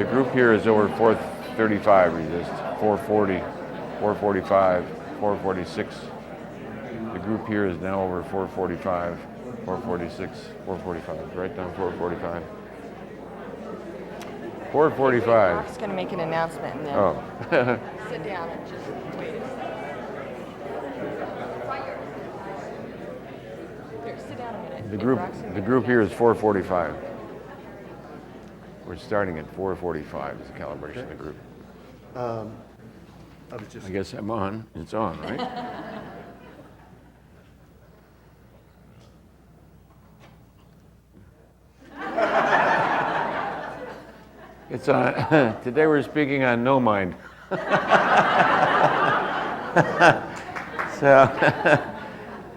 The group here is over 435 resist, 440, 445, 446. The group here is now over 445, 446, 445. Right down 445. 445. I'm just going to make an announcement and then sit down and just wait. Here, sit down a minute. The group here is 445. We're starting at 445 as a calibration of the group. I guess I'm on. It's on, right? It's on. Today we're speaking on no mind.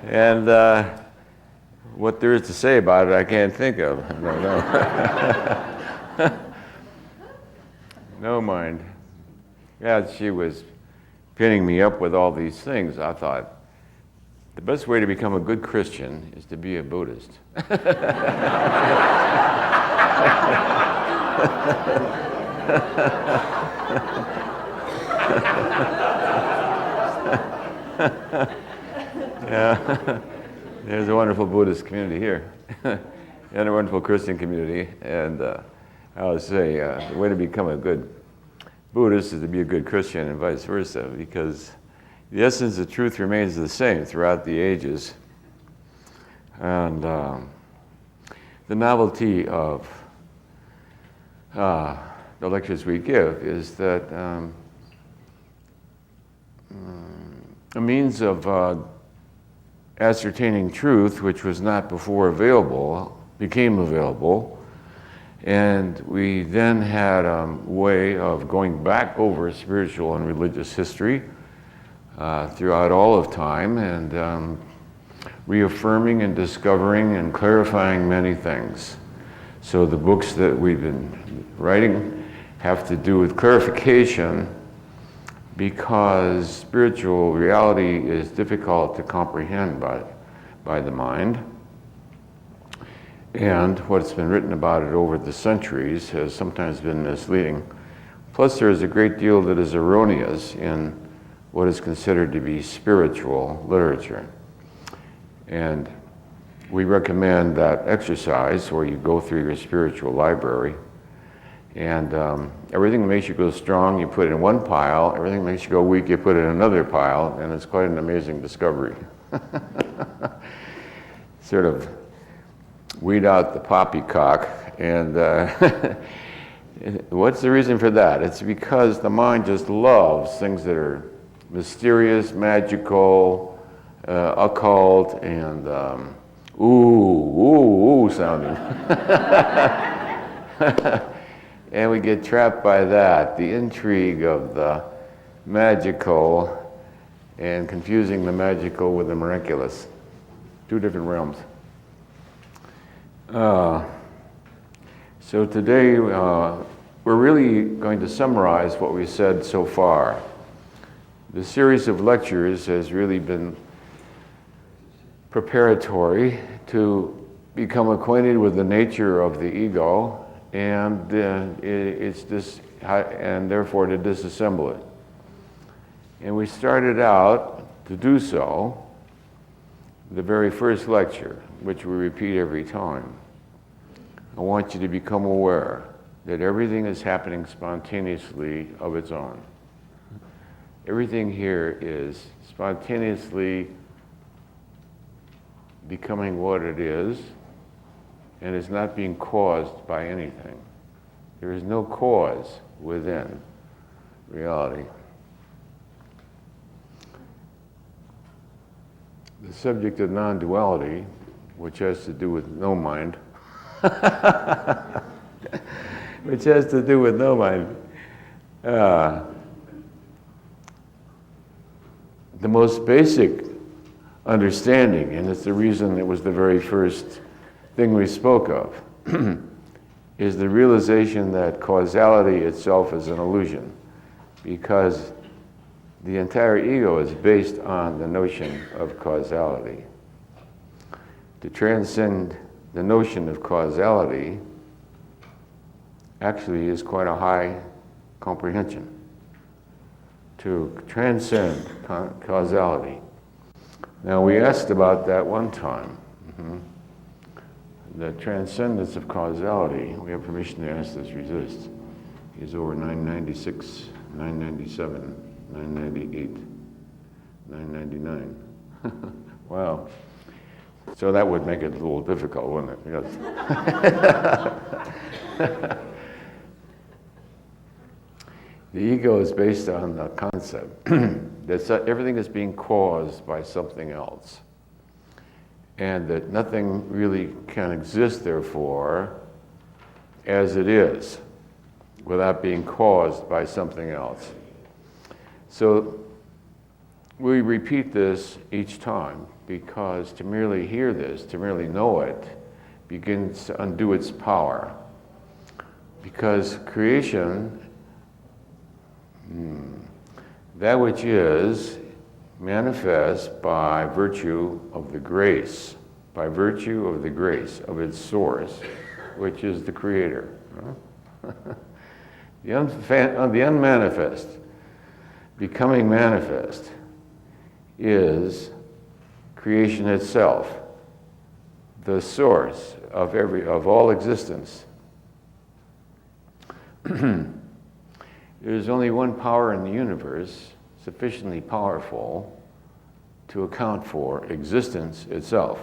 And what there is to say about it, I can't think of. No mind. Yeah, she was pinning me up with all these things. I thought, the best way to become a good Christian is to be a Buddhist. Yeah. There's a wonderful Buddhist community here and a wonderful Christian community. And I would say the way to become a good Buddhist is to be a good Christian and vice versa, because the essence of truth remains the same throughout the ages. And the novelty of the lectures we give is that a means of ascertaining truth, which was not before available, became available. And we then had a way of going back over spiritual and religious history throughout all of time and reaffirming and discovering and clarifying many things. So the books that we've been writing have to do with clarification, because spiritual reality is difficult to comprehend by the mind. And what's been written about it over the centuries has sometimes been misleading. Plus, there is a great deal that is erroneous in what is considered to be spiritual literature. And we recommend that exercise where you go through your spiritual library, and everything that makes you go strong, you put in one pile. Everything that makes you go weak, you put in another pile, and it's quite an amazing discovery. Sort of weed out the poppycock, and what's the reason for that? It's because the mind just loves things that are mysterious, magical, occult, and ooh sounding. And we get trapped by that, the intrigue of the magical and confusing the magical with the miraculous. Two different realms. So today we're really going to summarize what we said so far. The series of lectures has really been preparatory to become acquainted with the nature of the ego, and and therefore to disassemble it. And we started out to do so the very first lecture, which we repeat every time. I want you to become aware that everything is happening spontaneously of its own. Everything here is spontaneously becoming what it is, and is not being caused by anything. There is no cause within reality. The subject of non-duality, which has to do with no mind, which has to do with no mind, the most basic understanding, and it's the reason it was the very first thing we spoke of, is the realization that causality itself is an illusion, because the entire ego is based on the notion of causality. To transcend the notion of causality actually is quite a high comprehension to transcend causality. Now, we asked about that one time. The transcendence of causality, we have permission to ask this resist, is over 996, 997, 998, 999. Wow. So that would make it a little difficult, wouldn't it? Yes. The ego is based on the concept that everything is being caused by something else, and that nothing really can exist, therefore, as it is, without being caused by something else. So we repeat this each time, because to merely hear this, to merely know it, begins to undo its power. Because creation, that which is, manifests by virtue of the grace, of its source, which is the Creator. The unmanifest, becoming manifest, is creation itself, the source of all existence. There's only one power in the universe sufficiently powerful to account for existence itself.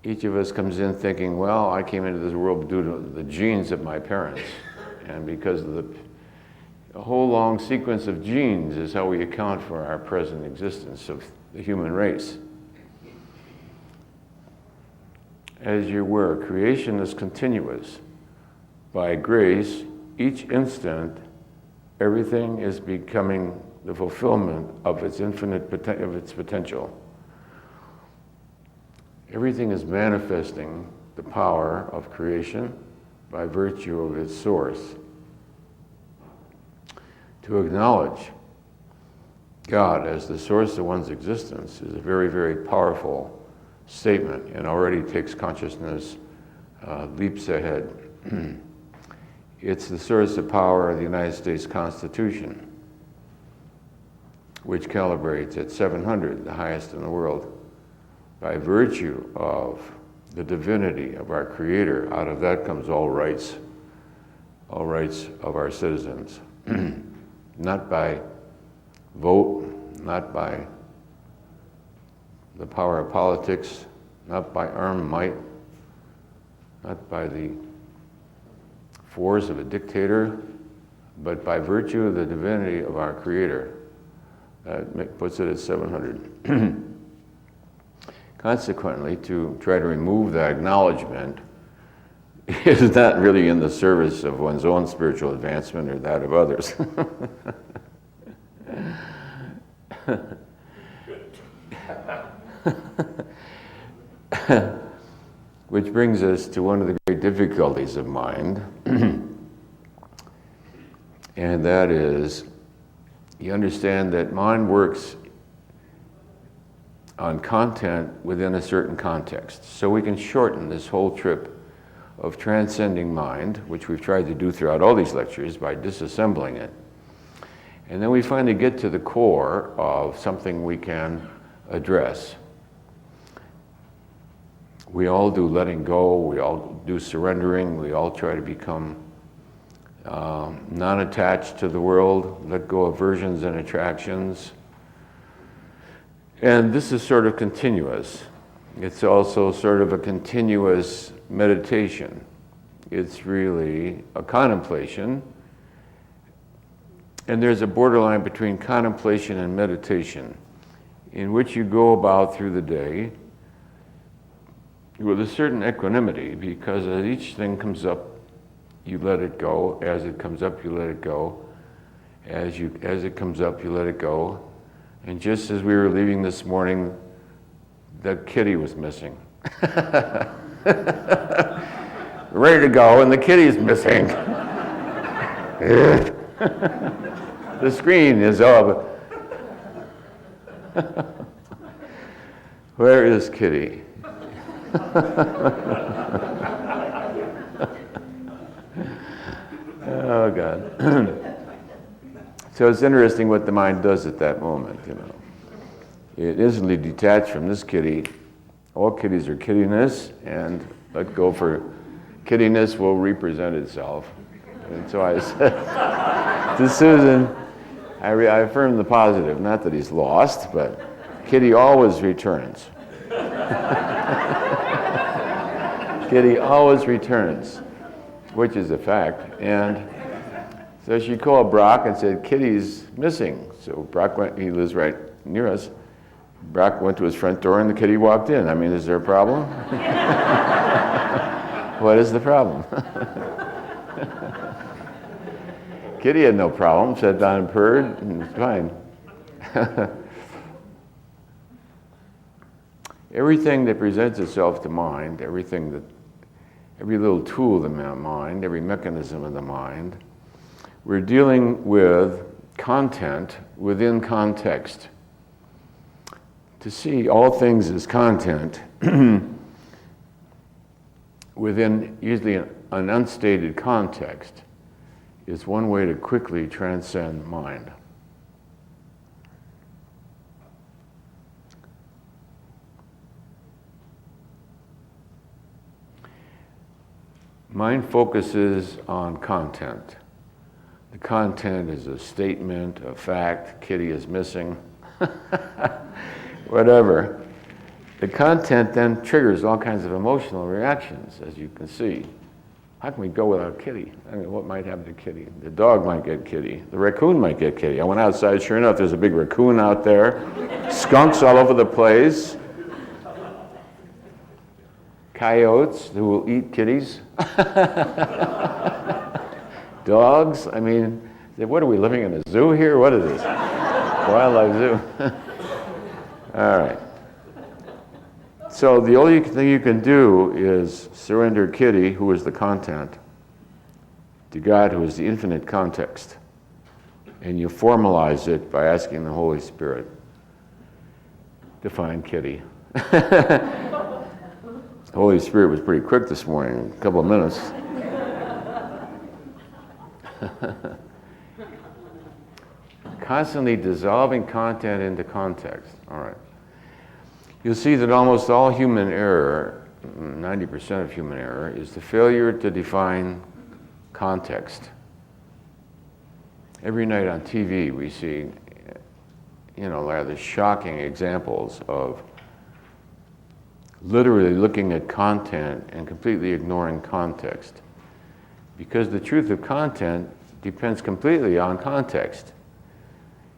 Each of us comes in thinking, well, I came into this world due to the genes of my parents, and because of the whole long sequence of genes is how we account for our present existence of the human race. As you're aware, creation is continuous. By grace, each instant, everything is becoming the fulfillment of its potential. Everything is manifesting the power of creation by virtue of its source. To acknowledge God as the source of one's existence is a very, very powerful statement, and already takes consciousness leaps ahead. It's the source of power of the United States Constitution, which calibrates at 700, the highest in the world. By virtue of the divinity of our Creator, out of that comes all rights of our citizens. Not by vote, not by the power of politics, not by armed might, not by the force of a dictator, but by virtue of the divinity of our Creator. That puts it at 700. Consequently, to try to remove that acknowledgement is not really in the service of one's own spiritual advancement or that of others. Which brings us to one of the great difficulties of mind, and that is, you understand that mind works on content within a certain context. So we can shorten this whole trip of transcending mind, which we've tried to do throughout all these lectures by disassembling it. And then we finally get to the core of something we can address. We all do letting go, we all do surrendering, we all try to become non-attached to the world, let go of aversions and attractions. And this is sort of continuous. It's also sort of a continuous meditation. It's really a contemplation. And there's a borderline between contemplation and meditation, in which you go about through the day with a certain equanimity, because as each thing comes up, you let it go. As it comes up, you let it go. As it comes up, you let it go. And just as we were leaving this morning, that kitty was missing. Ready to go, and the kitty's missing. The screen is up. Where is Kitty? Oh, God. So it's interesting what the mind does at that moment, you know. It instantly detached from this kitty. All kitties are kiddiness, and let go for kiddiness will represent itself. And so I said to Susan, I affirmed the positive, not that he's lost, but kitty always returns. Kitty always returns, which is a fact. And so she called Brock and said, Kitty's missing. So Brock went, he lives right near us. Brock went to his front door and the kitty walked in. I mean, is there a problem? What is the problem? Kitty had no problem, sat down and purred, and it was fine. Everything that presents itself to mind, every little tool of the mind, every mechanism of the mind, we're dealing with content within context. To see all things as content within usually an unstated context is one way to quickly transcend mind. Mind focuses on content. The content is a statement, a fact, Kitty is missing, whatever. The content then triggers all kinds of emotional reactions, as you can see. How can we go without Kitty? I mean, what might happen to Kitty? The dog might get Kitty. The raccoon might get Kitty. I went outside, sure enough, there's a big raccoon out there. Skunks all over the place. Coyotes who will eat kitties. Dogs. I mean, what are we living in a zoo here? What is this? Wildlife zoo. All right. So the only thing you can do is surrender Kitty, who is the content, to God, who is the infinite context. And you formalize it by asking the Holy Spirit to find Kitty. The Holy Spirit was pretty quick this morning, a couple of minutes. Constantly dissolving content into context. All right. You'll see that almost all human error, 90% of human error, is the failure to define context. Every night on TV we see, rather shocking examples of literally looking at content and completely ignoring context. Because the truth of content depends completely on context.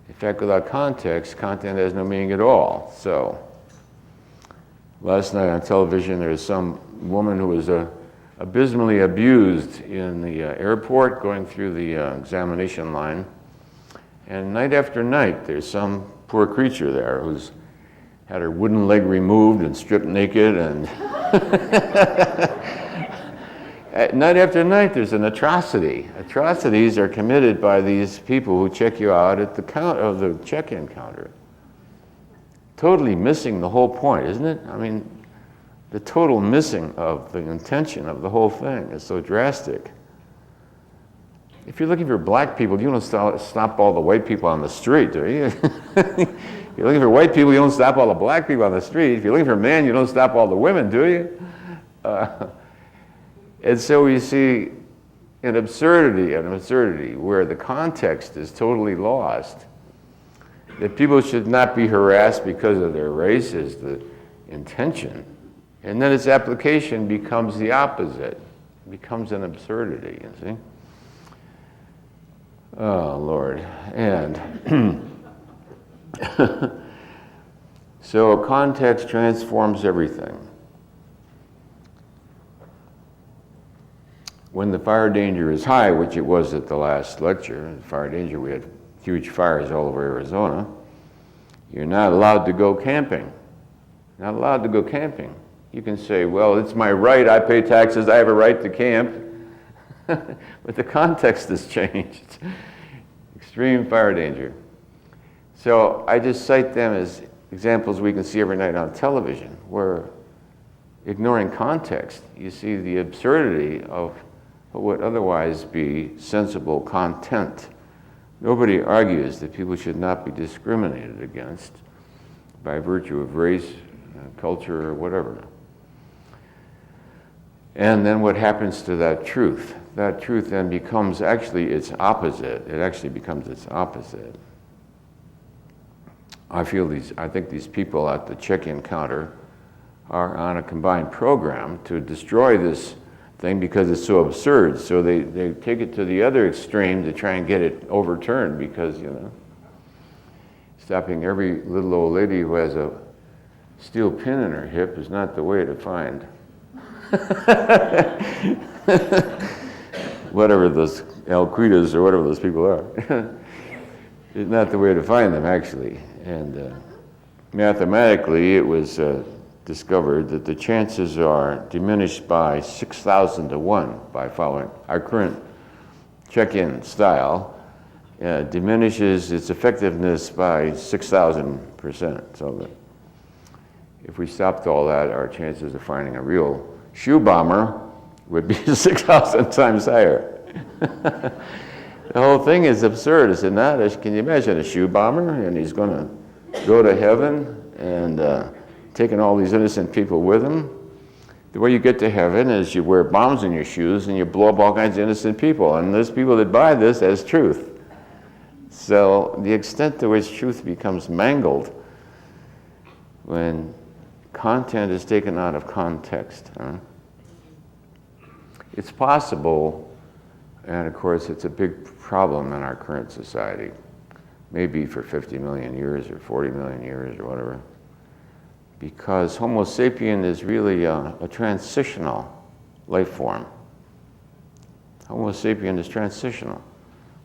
In fact, without context, content has no meaning at all. So, last night on television, there was some woman who was abysmally abused in the airport going through the examination line. And night after night, there's some poor creature there who's had her wooden leg removed and stripped naked, and night after night there's an atrocity. Atrocities are committed by these people who check you out at the check-in counter. Totally missing the whole point, isn't it? I mean, the total missing of the intention of the whole thing is so drastic. If you're looking for black people, you don't stop all the white people on the street, do you? If you're looking for white people, you don't stop all the black people on the street. If you're looking for men, you don't stop all the women, do you? And so we see an absurdity where the context is totally lost. That people should not be harassed because of their race is the intention. And then its application becomes the opposite. It becomes an absurdity, you see? Oh, Lord. And so context transforms everything. When the fire danger is high, which it was at the last lecture, fire danger, we had huge fires all over Arizona, you're not allowed to go camping. Not allowed to go camping. You can say, well, it's my right, I pay taxes, I have a right to camp. But the context has changed. Extreme fire danger. So I just cite them as examples we can see every night on television, where ignoring context, you see the absurdity of but would otherwise be sensible content. Nobody argues that people should not be discriminated against by virtue of race, culture, or whatever. And then what happens to that truth? That truth then becomes actually its opposite. It actually becomes its opposite. I think these people at the check-in counter are on a combined program to destroy this thing because it's so absurd. So they take it to the other extreme to try and get it overturned because, stopping every little old lady who has a steel pin in her hip is not the way to find whatever those Al-Qaedas or whatever those people are. It's not the way to find them, actually. And mathematically, it was discovered that the chances are diminished by 6,000 to 1 by following our current check-in style. Diminishes its effectiveness by 6,000%. So that if we stopped all that, our chances of finding a real shoe bomber would be 6,000 times higher. The whole thing is absurd, is it not? Can you imagine a shoe bomber and he's going to go to heaven and taking all these innocent people with him? The way you get to heaven is you wear bombs in your shoes and you blow up all kinds of innocent people. And there's people that buy this as truth. So the extent to which truth becomes mangled when content is taken out of context. It's possible, and of course it's a big problem in our current society, maybe for 50 million years or 40 million years or whatever, because Homo sapien is really a transitional life form. Homo sapien is transitional.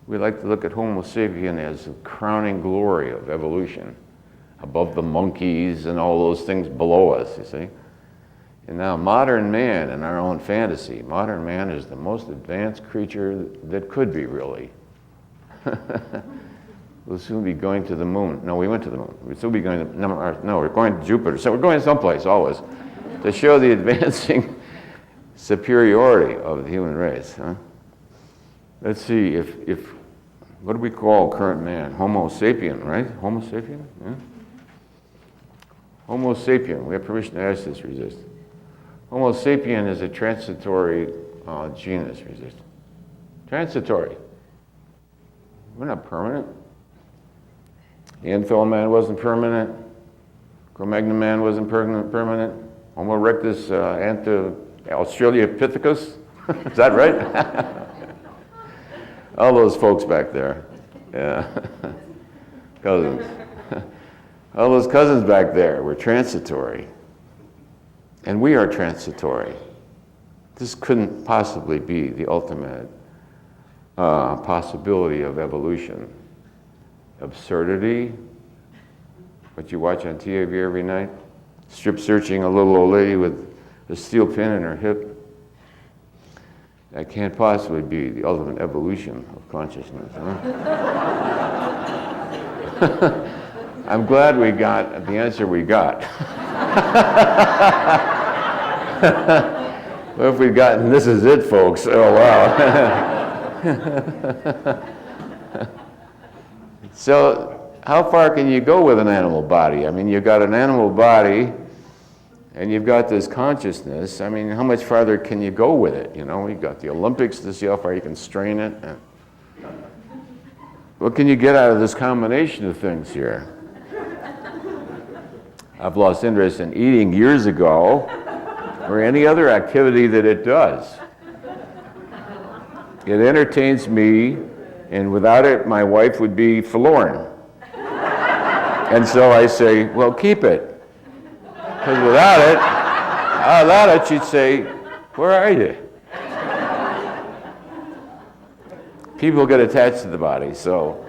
We like to look at Homo sapien as the crowning glory of evolution, above the monkeys and all those things below us, you see. And now modern man, in our own fantasy, modern man is the most advanced creature that could be, really. We'll soon be going to the moon. No, we went to the moon. We'll still be going to, no, we're going to Jupiter. So we're going someplace always to show the advancing superiority of the human race. Let's see, if what do we call current man? Homo sapien, right? Homo sapien? Yeah? Homo sapien, we have permission to ask this, resist. Homo sapien is a transitory genus, resist. Transitory. We're not permanent. Neanderthal man wasn't permanent. Cro-Magnon man wasn't permanent. Homo erectus Australopithecus, is that right? All those folks back there, yeah, cousins. All those cousins back there were transitory. And we are transitory. This couldn't possibly be the ultimate possibility of evolution. Absurdity, what you watch on TV every night, strip searching a little old lady with a steel pin in her hip. That can't possibly be the ultimate evolution of consciousness. Huh? I'm glad we got the answer we got. Well, if we'd gotten, this is it, folks. Oh, wow. So, how far can you go with an animal body? I mean, you've got an animal body, and you've got this consciousness. I mean, how much farther can you go with it? You know, you've got the Olympics to see how far you can strain it. What can you get out of this combination of things here? I've lost interest in eating years ago, or any other activity that it does. It entertains me, and without it, my wife would be forlorn. And so I say, well, keep it. Because without it, she'd say, where are you? People get attached to the body, so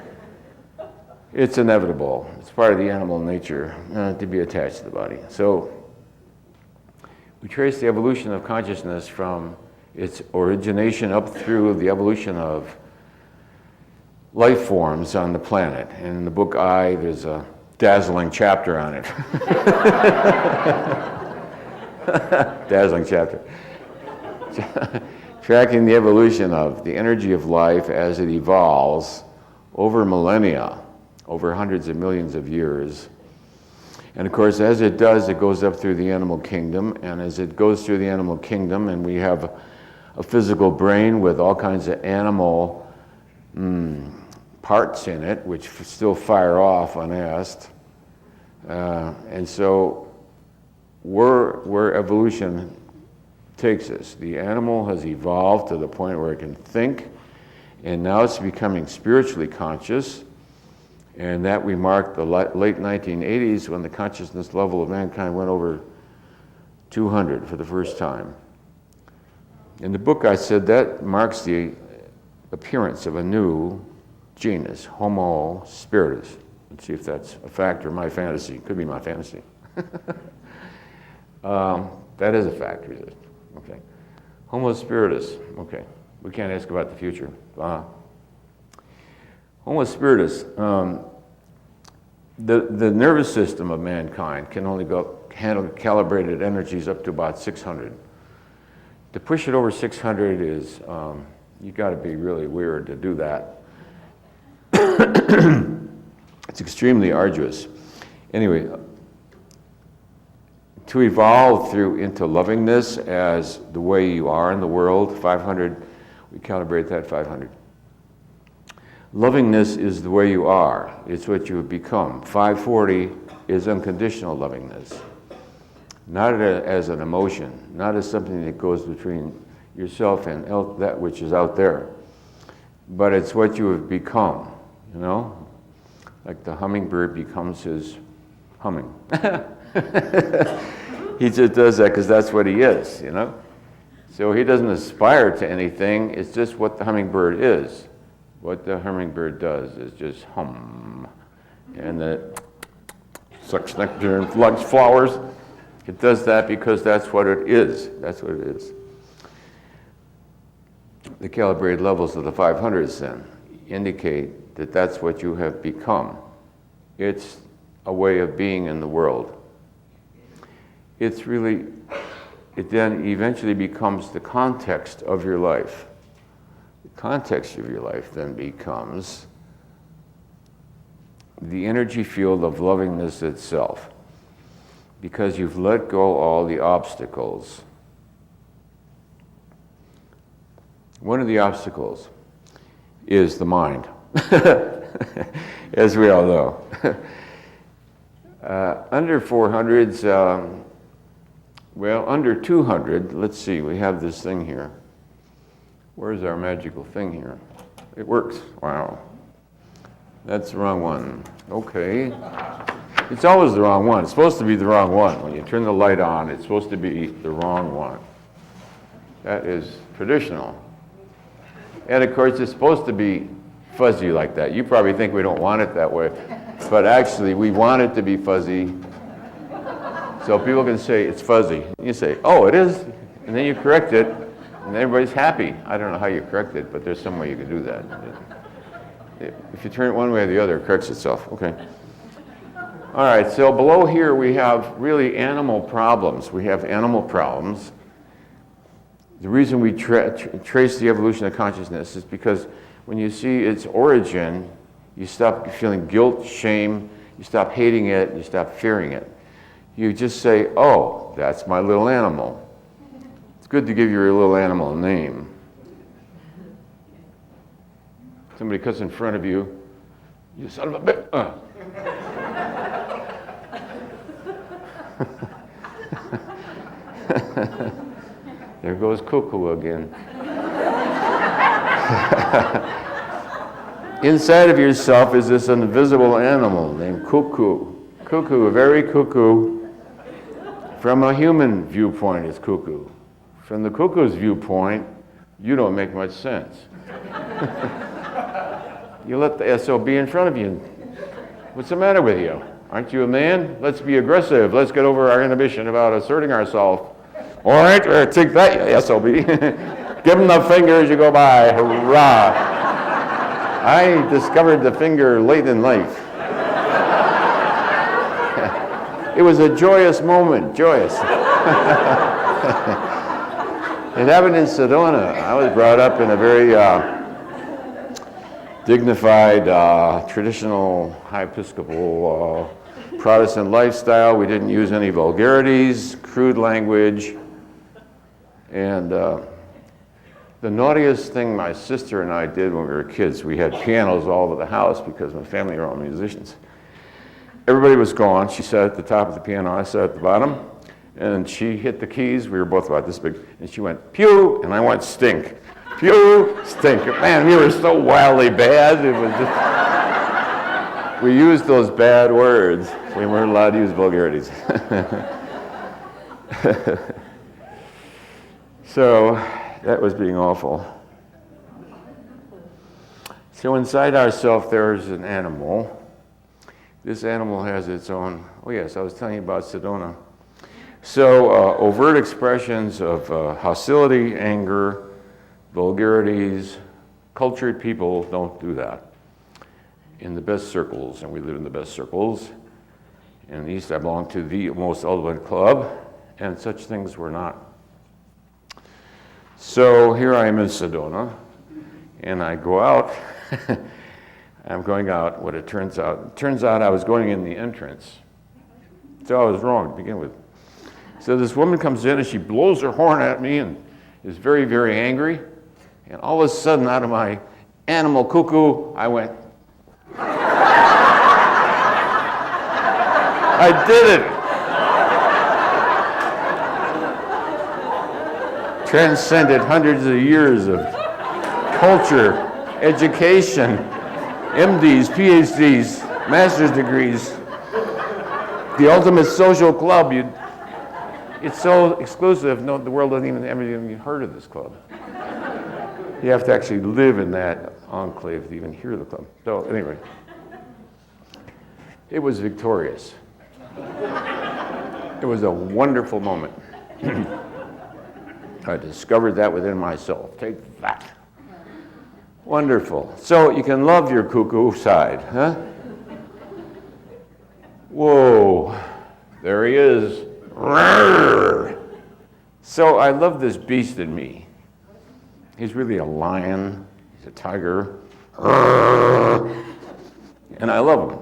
it's inevitable. It's part of the animal nature to be attached to the body. So we trace the evolution of consciousness from its origination up through the evolution of life forms on the planet. And in the book I, there's a dazzling chapter on it. Dazzling chapter. tracking the evolution of the energy of life as it evolves over millennia, over hundreds of millions of years. And of course, as it does, it goes up through the animal kingdom, and as it goes through the animal kingdom, and we have a physical brain with all kinds of animal parts in it, which still fire off unasked. And so where evolution takes us, the animal has evolved to the point where it can think, and now it's becoming spiritually conscious. And that we marked the late 1980s when the consciousness level of mankind went over 200 for the first time. In the book I said that marks the appearance of a new genus, Homo spiritus. Let's see if that's a fact or my fantasy. Could be my fantasy. That is a fact, is it? Okay. Homo spiritus. Okay. We can't ask about the future. Homo spiritus, the nervous system of mankind can only handle calibrated energies up to about 600. To push it over 600 is, you got to be really weird to do that. It's extremely arduous. Anyway, to evolve into lovingness as the way you are in the world, 500, we calibrate that 500. Lovingness is the way you are. It's what you have become. 540 is unconditional lovingness. Not as an emotion, not as something that goes between yourself and that which is out there. But it's what you have become, you know? Like the hummingbird becomes his humming. He just does that because that's what he is, you know? So he doesn't aspire to anything, it's just what the hummingbird is. What the hummingbird does is just hum, and it sucks nectar and plucks flowers. It does that because that's what it is. That's what it is. The calibrated levels of the 500s then indicate that that's what you have become. It's a way of being in the world. It then eventually becomes the context of your life. The context of your life then becomes the energy field of lovingness itself, because you've let go all the obstacles. One of the obstacles is the mind, as we all know. Under 400s, under 200, let's see, we have this thing here. Where's our magical thing here? It works. Wow. That's the wrong one. Okay. It's always the wrong one. It's supposed to be the wrong one. When you turn the light on, it's supposed to be the wrong one. That is traditional. And of course, it's supposed to be fuzzy like that. You probably think we don't want it that way, but actually we want it to be fuzzy so people can say it's fuzzy. You say, oh, it is, and then you correct it, and everybody's happy. I don't know how you correct it, but there's some way you can do that. If you turn it one way or the other, it corrects itself. Okay. All right, so below here we have really animal problems. We have animal problems. The reason we trace the evolution of consciousness is because when you see its origin, you stop feeling guilt, shame, you stop hating it, you stop fearing it. You just say, oh, that's my little animal. It's good to give your little animal a name. Somebody cuts in front of you, you son of a bitch. There goes Cuckoo again. Inside of yourself is this invisible animal named Cuckoo. Cuckoo, very cuckoo. From a human viewpoint, it's cuckoo. From the cuckoo's viewpoint, you don't make much sense. You let the SOB in front of you. What's the matter with you? Aren't you a man? Let's be aggressive. Let's get over our inhibition about asserting ourselves. All right, take that, SOB. Give him the finger as you go by. Hurrah. I discovered the finger late in life. It was a joyous moment, joyous. It happened in Sedona. I was brought up in a very dignified, traditional, high Episcopal Protestant lifestyle. We didn't use any vulgarities, crude language, and the naughtiest thing my sister and I did when we were kids, we had pianos all over the house because my family were all musicians. Everybody was gone. She sat at the top of the piano, I sat at the bottom, and she hit the keys. We were both about this big, and she went, pew, and I went, stink. Pew, stink. Man, we were so wildly bad. It was just, we used those bad words. We weren't allowed to use vulgarities. So that was being awful. So inside ourselves, there's an animal. This animal has its own, oh yes, I was telling you about Sedona. So overt expressions of hostility, anger, vulgarities, cultured people don't do that in the best circles, and we live in the best circles. In the East, I belong to the most ultimate club, and such things were not. So here I am in Sedona, and I go out. I'm going out, what it turns out I was going in the entrance. So I was wrong to begin with. So this woman comes in and she blows her horn at me and is very, very angry. And all of a sudden, out of my animal cuckoo, I went. I did it. Transcended hundreds of years of culture, education, MDs, PhDs, master's degrees, the ultimate social club. It's so exclusive, no, the world doesn't ever even heard of this club. You have to actually live in that enclave to even hear of the club. So anyway, it was victorious. It was a wonderful moment. I discovered that within myself. Take that. Wonderful. So you can love your cuckoo side, huh? Whoa, there he is. So I love this beast in me. He's really a lion, he's a tiger, and I love him.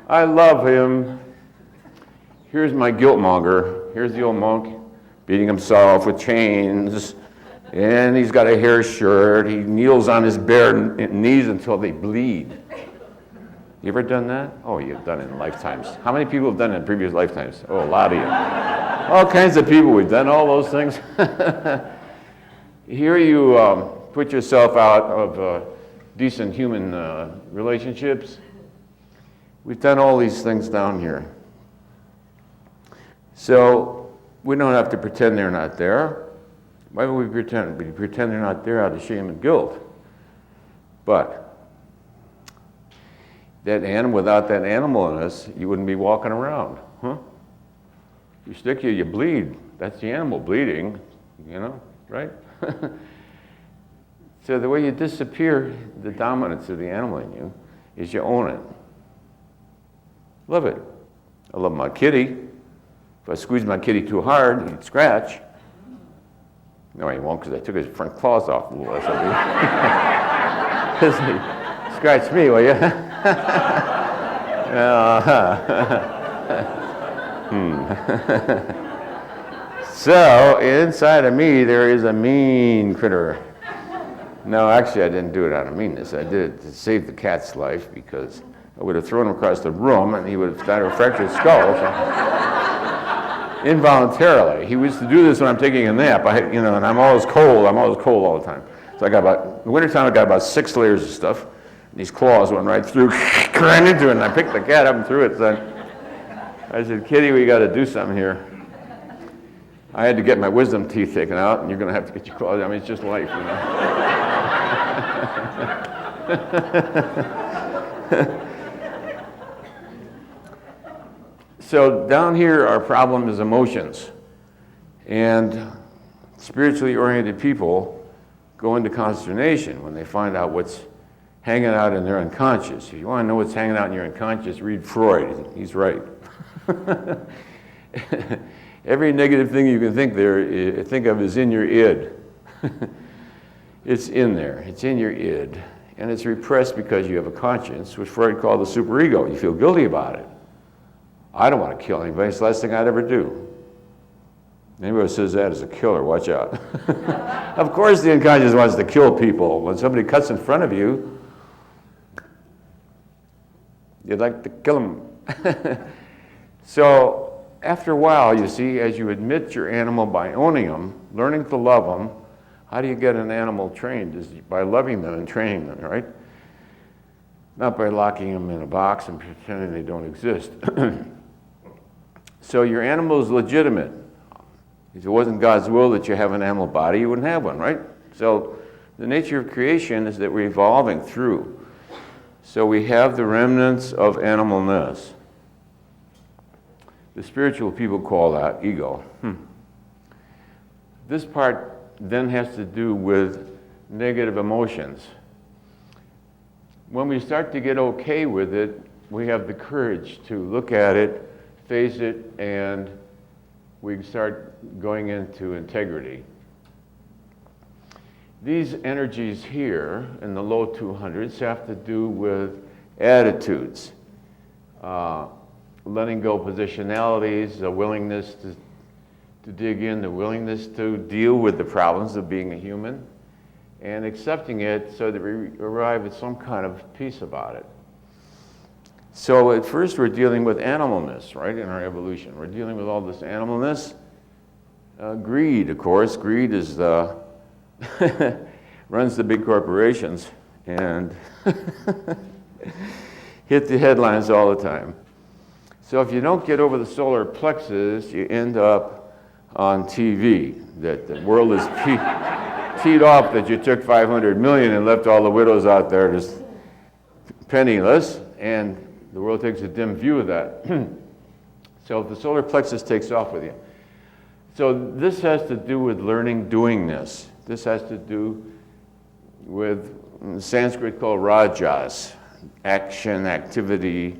I love him. Here's my guilt monger. Here's the old monk beating himself with chains, and he's got a hair shirt. He kneels on his bare knees until they bleed. You ever done that? Oh, you've done it in lifetimes. How many people have done it in previous lifetimes? Oh, a lot of you. All kinds of people. We've done all those things. Here you put yourself out of decent human relationships. We've done all these things down here. So we don't have to pretend they're not there. Why would we pretend? We pretend they're not there out of shame and guilt. But that animal, without that animal in us, you wouldn't be walking around, huh? You stick you bleed. That's the animal bleeding, you know, right? So the way you disappear the dominance of the animal in you is you own it. Love it. I love my kitty. If I squeeze my kitty too hard, he'd scratch. No, he won't, because I took his front claws off a little less. Scratch me, will you? So inside of me there is a mean critter. No, actually I didn't do it out of meanness. I did it to save the cat's life, because I would have thrown him across the room and he would have died of a fractured skull. So. Involuntarily. He used to do this when I'm taking a nap. And I'm always cold. I'm always cold all the time. So in the wintertime I got about 6 layers of stuff. And these claws went right through, ran into it, and I picked the cat up and threw it. So I said, Kitty, we got to do something here. I had to get my wisdom teeth taken out, and you're going to have to get your claws. I mean, it's just life, you know. So down here, our problem is emotions. And spiritually oriented people go into consternation when they find out what's hanging out in their unconscious. If you want to know what's hanging out in your unconscious, read Freud. He's right. Every negative thing you can think of is in your id. It's in there. It's in your id. And it's repressed because you have a conscience, which Freud called the superego. You feel guilty about it. I don't want to kill anybody. It's the last thing I'd ever do. Anybody who says that is a killer. Watch out. Of course the unconscious wants to kill people. When somebody cuts in front of you, you'd like to kill them. So after a while, you see, as you admit your animal by owning them, learning to love them, how do you get an animal trained? Is by loving them and training them, right? Not by locking them in a box and pretending they don't exist. So your animal is legitimate. If it wasn't God's will that you have an animal body, you wouldn't have one, right? So the nature of creation is that we're evolving through. So we have the remnants of animalness. The spiritual people call that ego. This part then has to do with negative emotions. When we start to get okay with it, we have the courage to look at it, face it, and we start going into integrity. These energies here in the low 200s have to do with attitudes, letting go positionalities, a willingness to dig in, the willingness to deal with the problems of being a human, and accepting it so that we arrive at some kind of peace about it. So at first we're dealing with animalness, right, in our evolution. We're dealing with all this animalness. Greed, of course. Greed is runs the big corporations and hit the headlines all the time. So if you don't get over the solar plexus, you end up on TV, that the world is teed off, that you took 500 million and left all the widows out there just penniless, and the world takes a dim view of that. So if the solar plexus takes off with you. So this has to do with learning doingness. This has to do with Sanskrit called rajas, action, activity.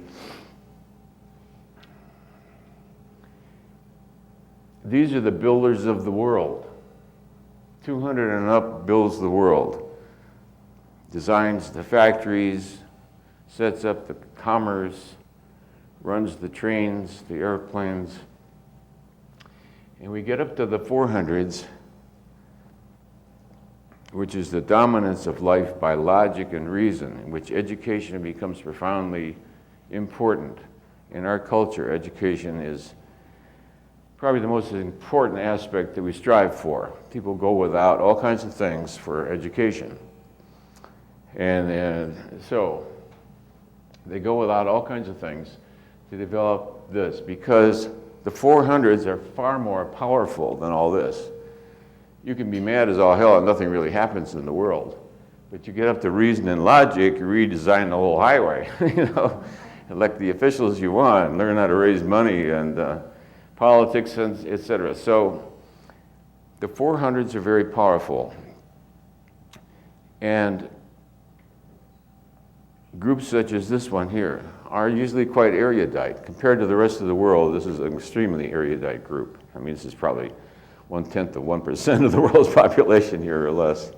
These are the builders of the world. 200 and up builds the world. Designs the factories, sets up the commerce, runs the trains, the airplanes. And we get up to the 400s, which is the dominance of life by logic and reason, in which education becomes profoundly important. In our culture, education is probably the most important aspect that we strive for. People go without all kinds of things for education. And so they go without all kinds of things to develop this, because the 400s are far more powerful than all this. You can be mad as all hell and nothing really happens in the world. But you get up to reason and logic, you redesign the whole highway, elect the officials you want, learn how to raise money, and politics, and etc. So the 400s are very powerful. And groups such as this one here are usually quite erudite. Compared to the rest of the world, this is an extremely erudite group. I mean, this is probably 1/10 of 1% of the world's population here or less.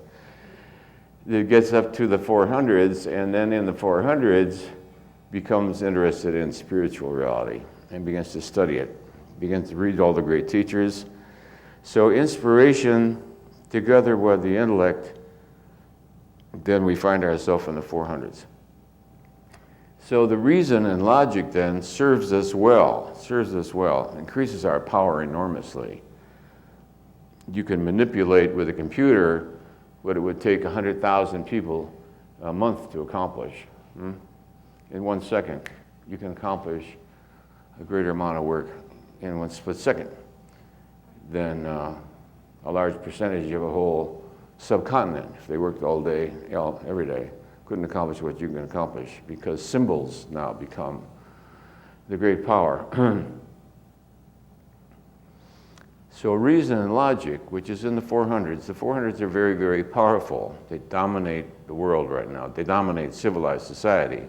It gets up to the 400s, and then in the 400s becomes interested in spiritual reality and begins to study it. Begins to read all the great teachers. So inspiration together with the intellect, then we find ourselves in the 400s. So the reason and logic then serves us well, increases our power enormously. You can manipulate with a computer what it would take 100,000 people a month to accomplish. In 1 second, you can accomplish a greater amount of work in 1 split second than a large percentage of a whole subcontinent. If they worked all day, every day, couldn't accomplish what you can accomplish, because symbols now become the great power. So reason and logic, which is in the 400s are very, very powerful. They dominate the world right now. They dominate civilized society.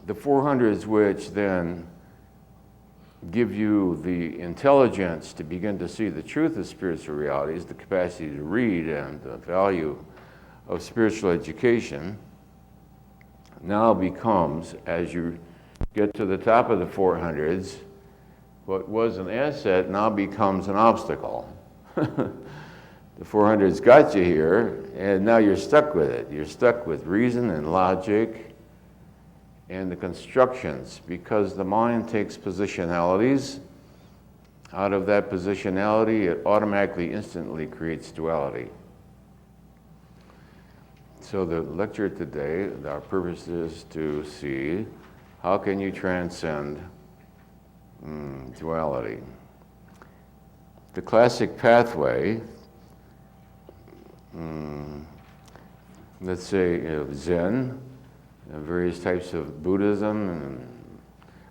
The 400s, which then give you the intelligence to begin to see the truth of spiritual realities, the capacity to read, and the value of spiritual education, now becomes, as you get to the top of the 400s, what was an asset now becomes an obstacle. The 400s got you here, and now you're stuck with it. You're stuck with reason and logic and the constructions, because the mind takes positionalities. Out of that positionality, it automatically, instantly creates duality. So the lecture today, our purpose is to see how can you transcend duality. The classic pathway, let's say Zen, various types of Buddhism and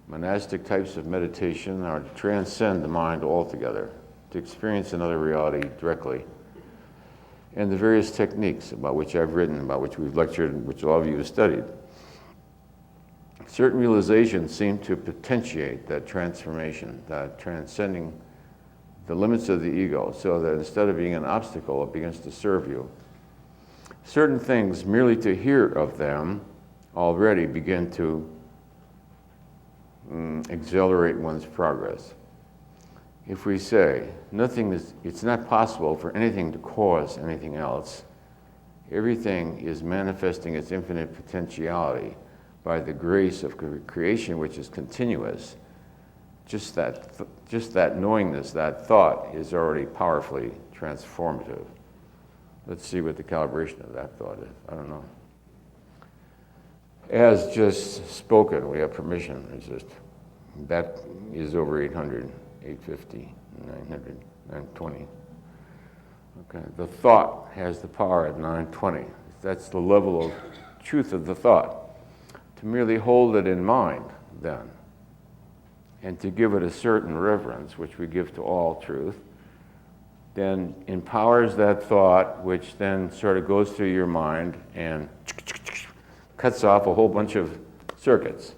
monastic types of meditation, are to transcend the mind altogether, to experience another reality directly. And the various techniques about which I've written, about which we've lectured, which all of you have studied. Certain realizations seem to potentiate that transformation, that transcending the limits of the ego, so that instead of being an obstacle, it begins to serve you. Certain things, merely to hear of them, already begin to accelerate one's progress. If we say it's not possible for anything to cause anything else, everything is manifesting its infinite potentiality by the grace of creation, which is continuous. Just that knowingness, that thought, is already powerfully transformative. Let's see what the calibration of that thought is. I don't know. As just spoken, we have permission. It's just, that is over 800, 850, 900, 920. Okay, the thought has the power at 920. That's the level of truth of the thought. To merely hold it in mind, then, and to give it a certain reverence, which we give to all truth, then empowers that thought, which then sort of goes through your mind and cuts off a whole bunch of circuits.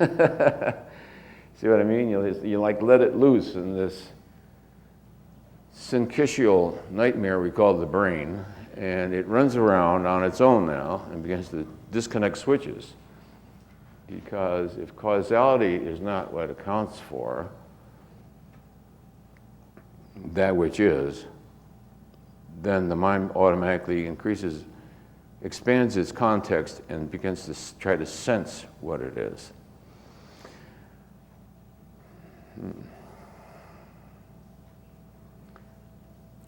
See what I mean? You like let it loose in this syncytial nightmare we call the brain, and it runs around on its own now and begins to disconnect switches. Because if causality is not what accounts for that which is, then the mind automatically expands its context and begins to try to sense what it is.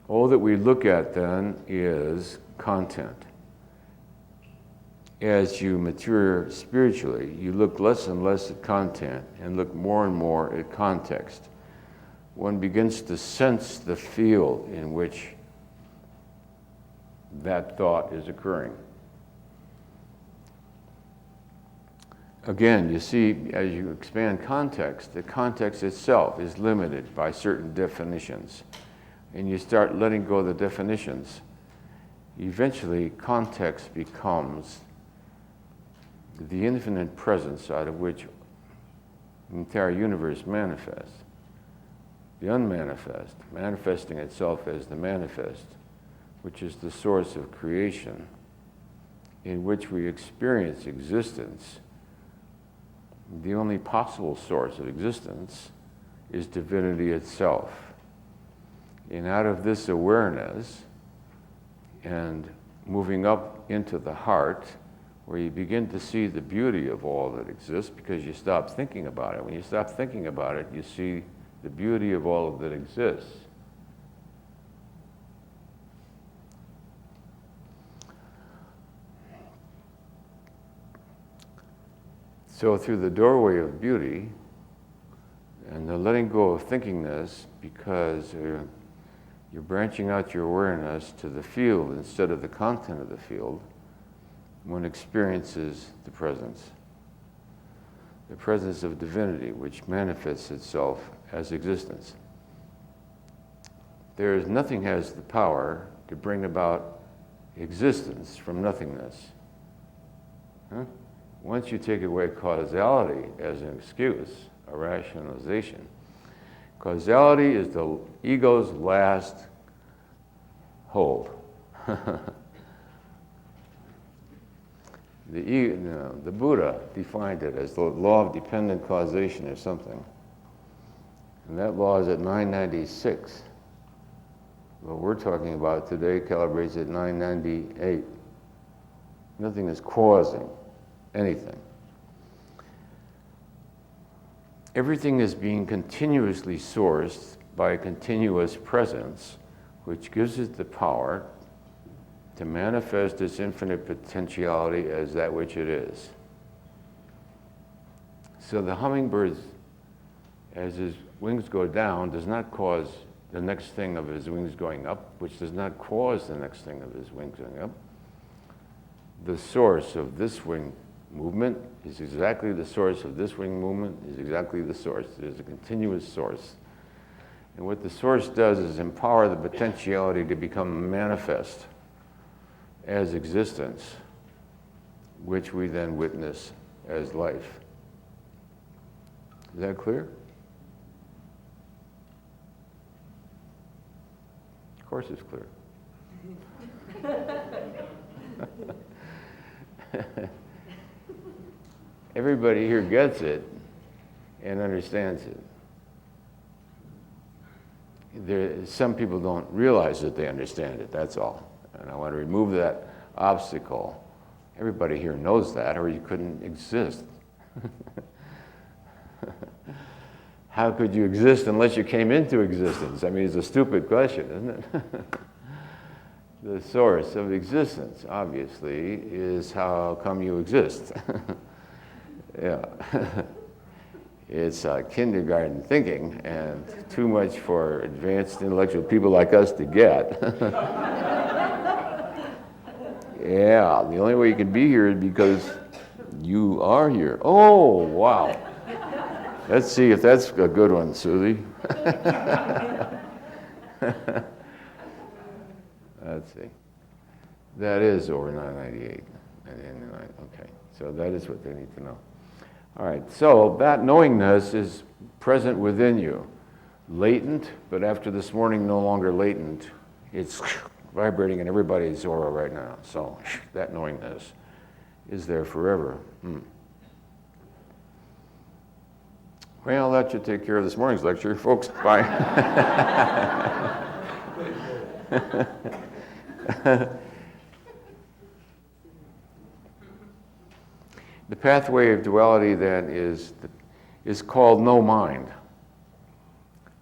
All that we look at then is content. As you mature spiritually, you look less and less at content and look more and more at context. One begins to sense the field in which that thought is occurring. Again, you see, as you expand context, the context itself is limited by certain definitions. And you start letting go of the definitions. Eventually, context becomes the infinite presence out of which the entire universe manifests. The unmanifest, manifesting itself as the manifest, which is the source of creation, in which we experience existence. The only possible source of existence is divinity itself. And out of this awareness, and moving up into the heart, where you begin to see the beauty of all that exists, because you stop thinking about it. When you stop thinking about it, you see the beauty of all that exists. So through the doorway of beauty, and the letting go of thinkingness, because you're branching out your awareness to the field instead of the content of the field, one experiences the presence of divinity, which manifests itself as existence. Nothing has the power to bring about existence from nothingness. Once you take away causality as an excuse, a rationalization, Causality is the ego's last hold. The Buddha defined it as the law of dependent causation or something. And that law is at 996. What we're talking about today calibrates at 998. Nothing is causing anything. Everything is being continuously sourced by a continuous presence, which gives it the power to manifest its infinite potentiality as that which it is. So the hummingbird, as his wings go down, does not cause the next thing of his wings going up, which does not cause the next thing of his wings going up. The source of this wing movement is exactly the source of this wing movement, is exactly the source. There's a continuous source. And what the source does is empower the potentiality to become manifest as existence, which we then witness as life. Is that clear? Of course it's clear. Everybody here gets it and understands it. Some people don't realize that they understand it, that's all. And I want to remove that obstacle. Everybody here knows that, or you couldn't exist. How could you exist unless you came into existence? I mean, it's a stupid question, isn't it? The source of existence, obviously, is how come you exist. Yeah. It's kindergarten thinking, and too much for advanced intellectual people like us to get. Yeah, the only way you can be here is because you are here. Oh, wow. Let's see if that's a good one, Susie. Let's see. That is over 998. Okay, so that is what they need to know. All right, so that knowingness is present within you. Latent, but after this morning, no longer latent. It's vibrating in everybody's aura right now. So that knowingness is there forever. Well, that should take care of this morning's lecture, folks. Bye. The pathway of duality then is called no mind.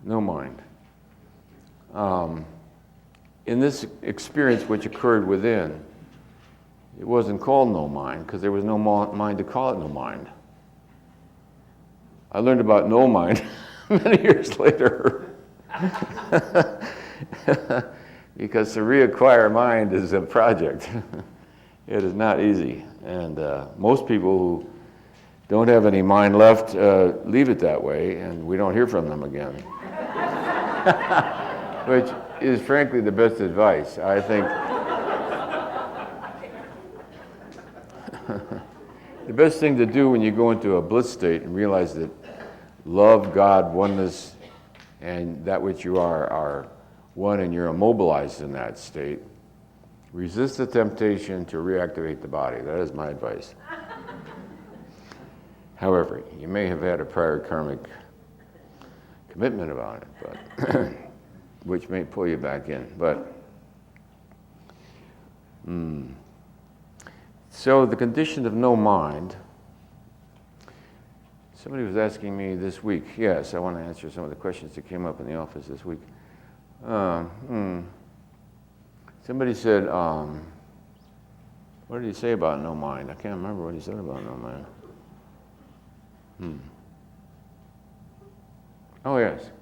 No mind. In this experience which occurred within, it wasn't called no mind because there was no mind to call it no mind. I learned about no mind many years later. Because to reacquire mind is a project. It is not easy. And most people who don't have any mind left leave it that way, and we don't hear from them again. Which is frankly the best advice. I think the best thing to do when you go into a bliss state and realize that love, God, oneness, and that which you are one, and you're immobilized in that state, resist the temptation to reactivate the body. That is my advice. However, you may have had a prior karmic commitment about it, but which may pull you back in. But so the condition of no mind. Somebody was asking me this week. Yes, I want to answer some of the questions that came up in the office this week. Somebody said, what did he say about no mind? I can't remember what he said about no mind. Oh, yes.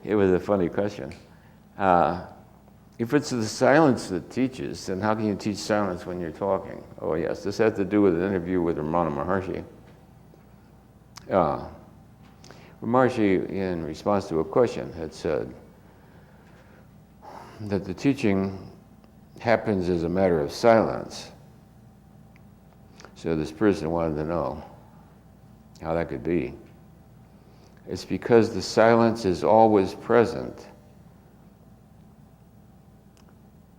It was a funny question. If it's the silence that teaches, then how can you teach silence when you're talking? Oh, yes. This has to do with an interview with Ramana Maharshi. Maharshi, in response to a question, had said that the teaching happens as a matter of silence. So this person wanted to know how that could be. It's because the silence is always present.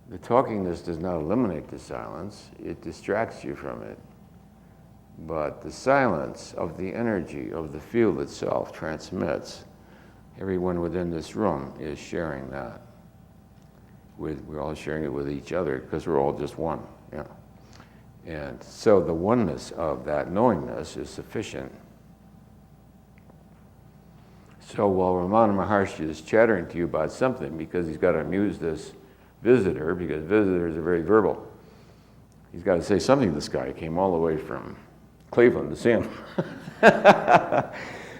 The talkingness does not eliminate the silence, it distracts you from it. But the silence of the energy of the field itself transmits. Everyone within this room is sharing that. We're all sharing it with each other because we're all just one. Yeah. And so the oneness of that knowingness is sufficient. So while Ramana Maharshi is chattering to you about something because he's got to amuse this visitor, because visitors are very verbal, he's got to say something to this guy. He came all the way from Cleveland to see him.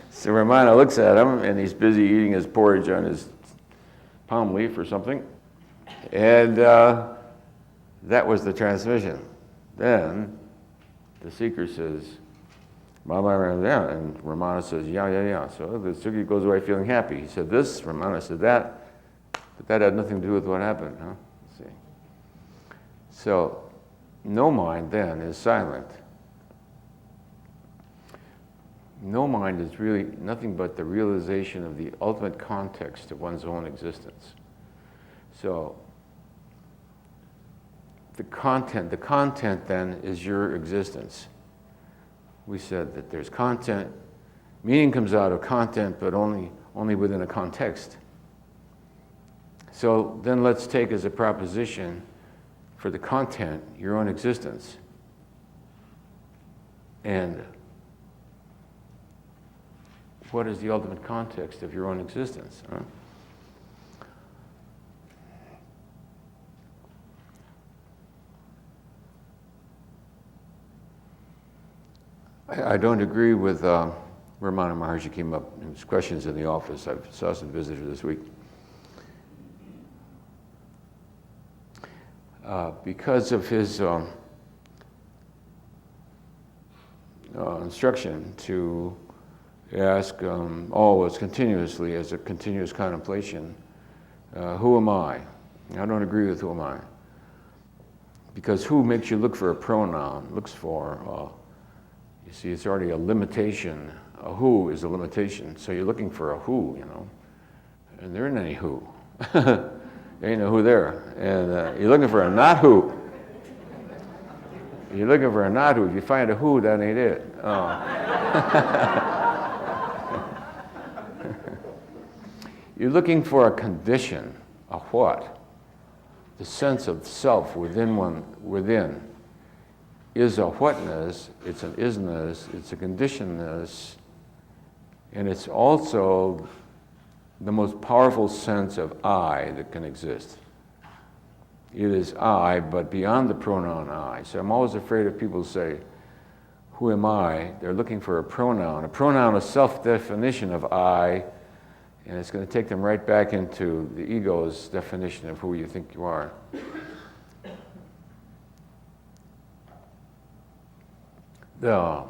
So Ramana looks at him, and he's busy eating his porridge on his palm leaf or something. And that was the transmission. Then the seeker says, yeah, and Ramana says, yeah. So the seeker goes away feeling happy. He said this, Ramana said that, but that had nothing to do with what happened, huh? Let's see. So no mind then is silent. No mind is really nothing but the realization of the ultimate context of one's own existence. So the content then is your existence. We said that there's content, meaning comes out of content, but only within a context. So then let's take as a proposition for the content, your own existence. And what is the ultimate context of your own existence? Huh? I don't agree with Ramana Maharshi came up in his questions in the office. I saw some visitors this week. Because of his instruction to ask always continuously as a continuous contemplation, who am I? I don't agree with who am I. Because who makes you look for a pronoun, looks for, you see, it's already a limitation. A who is a limitation. So you're looking for a who, and there isn't any who. There ain't no who there. And you're looking for a not who. You're looking for a not who. If you find a who, that ain't it. You're looking for a condition, a what? The sense of self within is a whatness, it's an isness, it's a conditionedness, and it's also the most powerful sense of I that can exist. It is I, but beyond the pronoun I. So I'm always afraid if people say, who am I? They're looking for a pronoun. A pronoun is self-definition of I, and it's going to take them right back into the ego's definition of who you think you are. The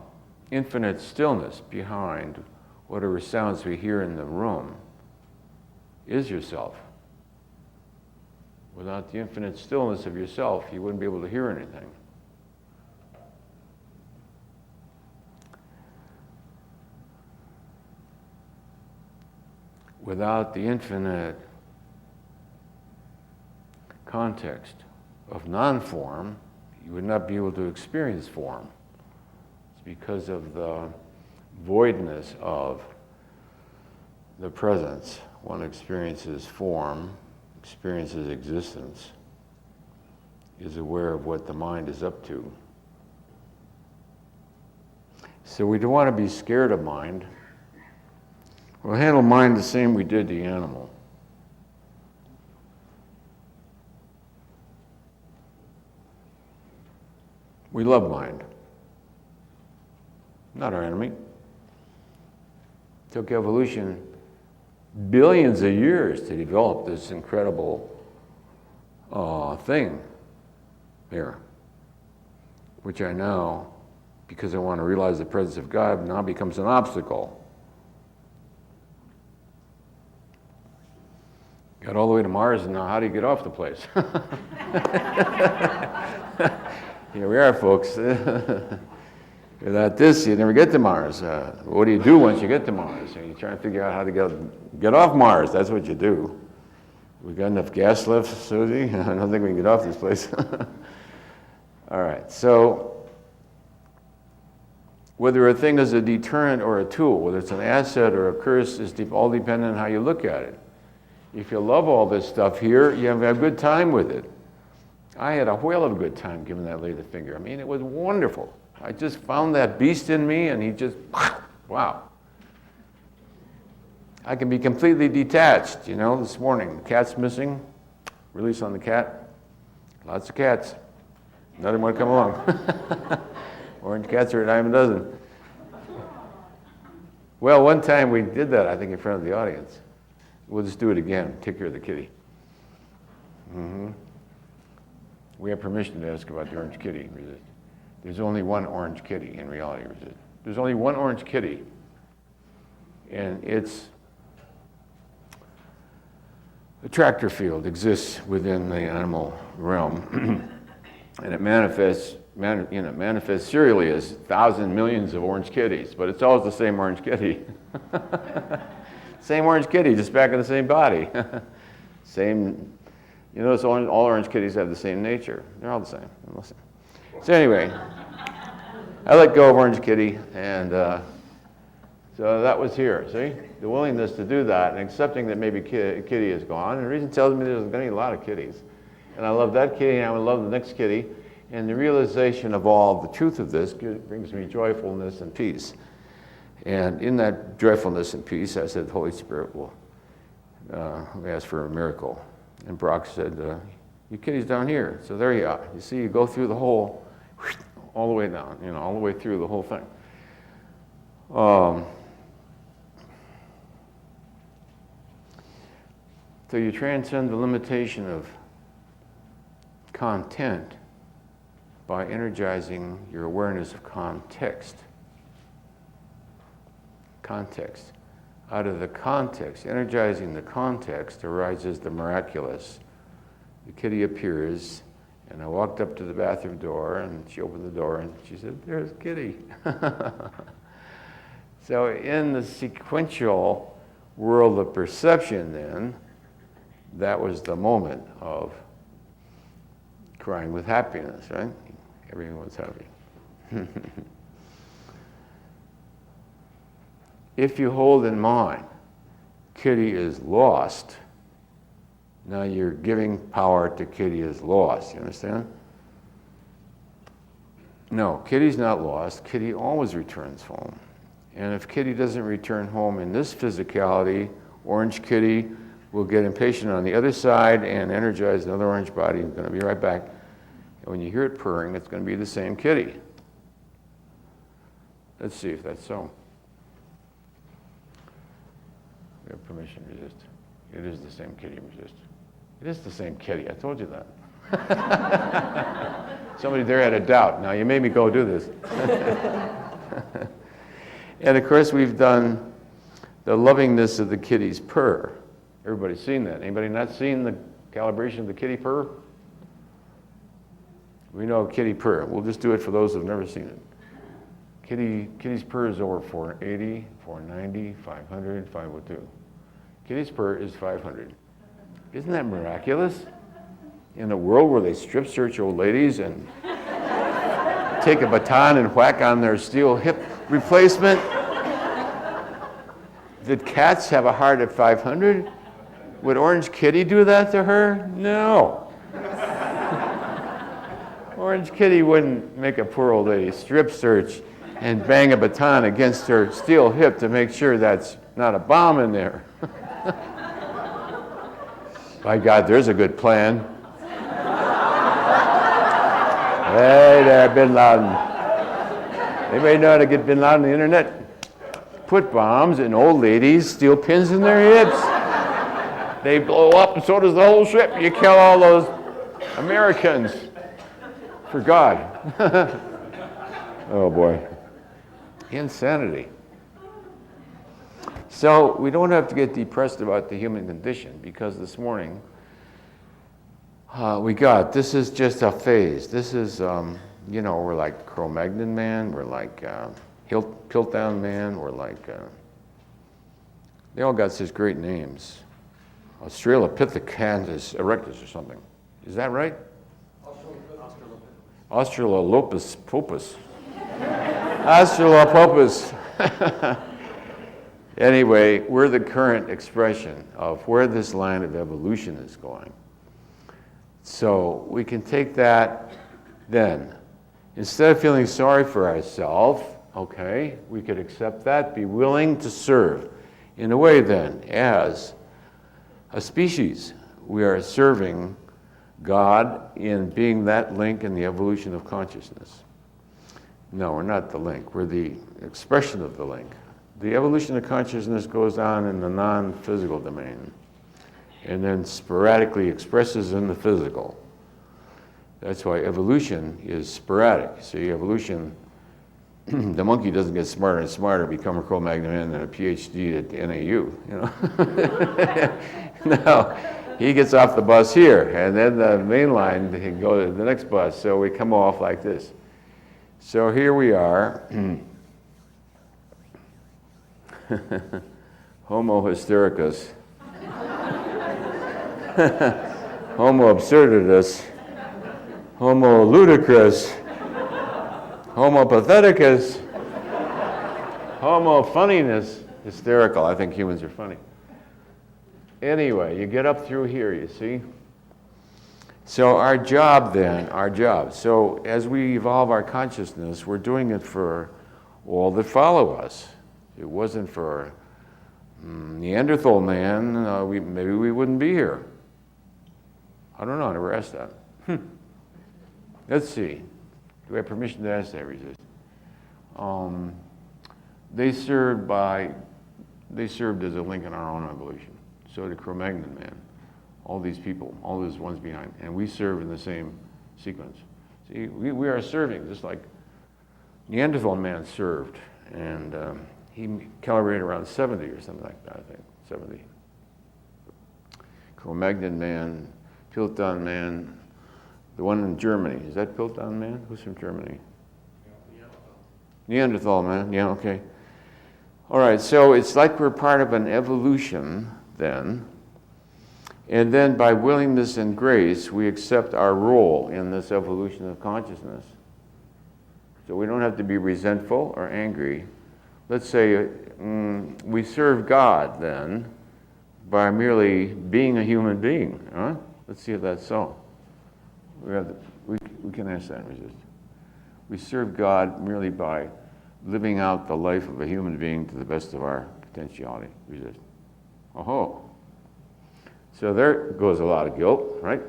infinite stillness behind whatever sounds we hear in the room is yourself. Without the infinite stillness of yourself, you wouldn't be able to hear anything. Without the infinite context of non-form, you would not be able to experience form. It's because of the voidness of the presence. One experiences form, experiences existence, is aware of what the mind is up to. So we don't want to be scared of mind. We'll handle mind the same we did the animal. We love mind. Not our enemy. It took evolution billions of years to develop this incredible thing here, which I now, because I want to realize the presence of God, now becomes an obstacle. Got all the way to Mars, and now how do you get off the place? Here we are, folks. Without this, you never get to Mars. What do you do once you get to Mars? You try to figure out how to get off Mars. That's what you do. We got enough gas left, Susie? I don't think we can get off this place. All right, so whether a thing is a deterrent or a tool, whether it's an asset or a curse, is all dependent on how you look at it. If you love all this stuff here, you have a good time with it. I had a whale of a good time giving that lady the finger. I mean, it was wonderful. I just found that beast in me, and he just, wow. I can be completely detached. You know, this morning, the cat's missing. Release on the cat. Lots of cats. Another one come along. Orange cats are a dime a dozen. Well, one time we did that, I think, in front of the audience. We'll just do it again. Take care of the kitty. Mm-hmm. We have permission to ask about the orange kitty. There's only one orange kitty in reality. There's only one orange kitty. And its attractor field exists within the animal realm. And it manifests serially as thousands, millions of orange kitties, but it's always the same orange kitty. Same orange kitty, just back in the same body. Same, you notice all orange kitties have the same nature. They're all the same. Listen. So anyway, I let go of orange kitty, and so that was here, see? The willingness to do that and accepting that maybe kitty is gone. And the reason tells me there's going to be a lot of kitties. And I love that kitty, and I would love the next kitty. And the realization of all the truth of this brings me joyfulness and peace. And in that joyfulness and peace, I said, the Holy Spirit will ask for a miracle. And Brock said, your kitty's down here. So there you are. You see, you go through the whole, all the way down, all the way through the whole thing. So you transcend the limitation of content by energizing your awareness of context. Context. Out of the context, energizing the context, arises the miraculous. The kitty appears, and I walked up to the bathroom door, and she opened the door, and she said, "There's Kitty." So in the sequential world of perception then, that was the moment of crying with happiness, right? Everyone was happy. If you hold in mind, Kitty is lost, now you're giving power to Kitty is lost, you understand? No, Kitty's not lost. Kitty always returns home. And if Kitty doesn't return home in this physicality, Orange Kitty will get impatient on the other side and energize another orange body. It's going to be right back. And when you hear it purring, it's going to be the same kitty. Let's see if that's so. We have permission to resist. It is the same kitty, resist. It is the same kitty. I told you that. Somebody there had a doubt. Now you made me go do this. And of course we've done the lovingness of the kitty's purr. Everybody's seen that. Anybody not seen the calibration of the kitty purr? We know kitty purr. We'll just do it for those who've never seen it. Kitty's purr is over 480, 490, 500, 502. Kitty's purr is 500. Isn't that miraculous? In a world where they strip search old ladies and take a baton and whack on their steel hip replacement, did cats have a heart at 500? Would Orange Kitty do that to her? No. Orange Kitty wouldn't make a poor old lady strip search and bang a baton against her steel hip to make sure that's not a bomb in there. By God, there's a good plan. Hey there, Bin Laden. Anybody know how to get Bin Laden on the internet? Put bombs in old ladies, steel pins in their hips. They blow up and so does the whole ship. You kill all those Americans. For God. Oh boy. Insanity. So we don't have to get depressed about the human condition, because this morning this is just a phase. This is we're like Cro-Magnon man, we're like Piltdown man, we're like, they all got such great names. Australopithecus erectus or something. Is that right? Australopithecus. Australopithecus. Anyway, we're the current expression of where this line of evolution is going. So we can take that then. Instead of feeling sorry for ourselves, okay, we could accept that, be willing to serve. In a way then, as a species, we are serving God in being that link in the evolution of consciousness. No, we're not the link. We're the expression of the link. The evolution of consciousness goes on in the non-physical domain and then sporadically expresses in the physical. That's why evolution is sporadic. See, evolution, the monkey doesn't get smarter and smarter, become a Cro-Magnon man and a PhD at the NAU, No, he gets off the bus here, and then the main line, he can go to the next bus, so we come off like this. So here we are, Homo hystericus, Homo absurdus, Homo ludicrous, Homo patheticus, Homo funniness, hysterical. I think humans are funny. Anyway, you get up through here, you see? So our job. So as we evolve our consciousness, we're doing it for all that follow us. It wasn't for Neanderthal man, maybe we wouldn't be here. I don't know, I never asked that. Let's see. Do we have permission to ask that, Resist? They served as a link in our own evolution. So did Cro-Magnon man. All these people, all those ones behind. And we serve in the same sequence. See, we are serving, just like Neanderthal man served. And he calibrated around 70 or something like that, I think, 70. Cro-Magnon man, Piltdown man, the one in Germany. Is that Piltdown man? Who's from Germany? Neanderthal man, yeah, okay. All right, so it's like we're part of an evolution then. And then by willingness and grace, we accept our role in this evolution of consciousness. So we don't have to be resentful or angry. Let's say we serve God then by merely being a human being. Huh? Let's see if that's so. We can ask that in Resist. We serve God merely by living out the life of a human being to the best of our potentiality. Resist. Oh-ho. So there goes a lot of guilt, right?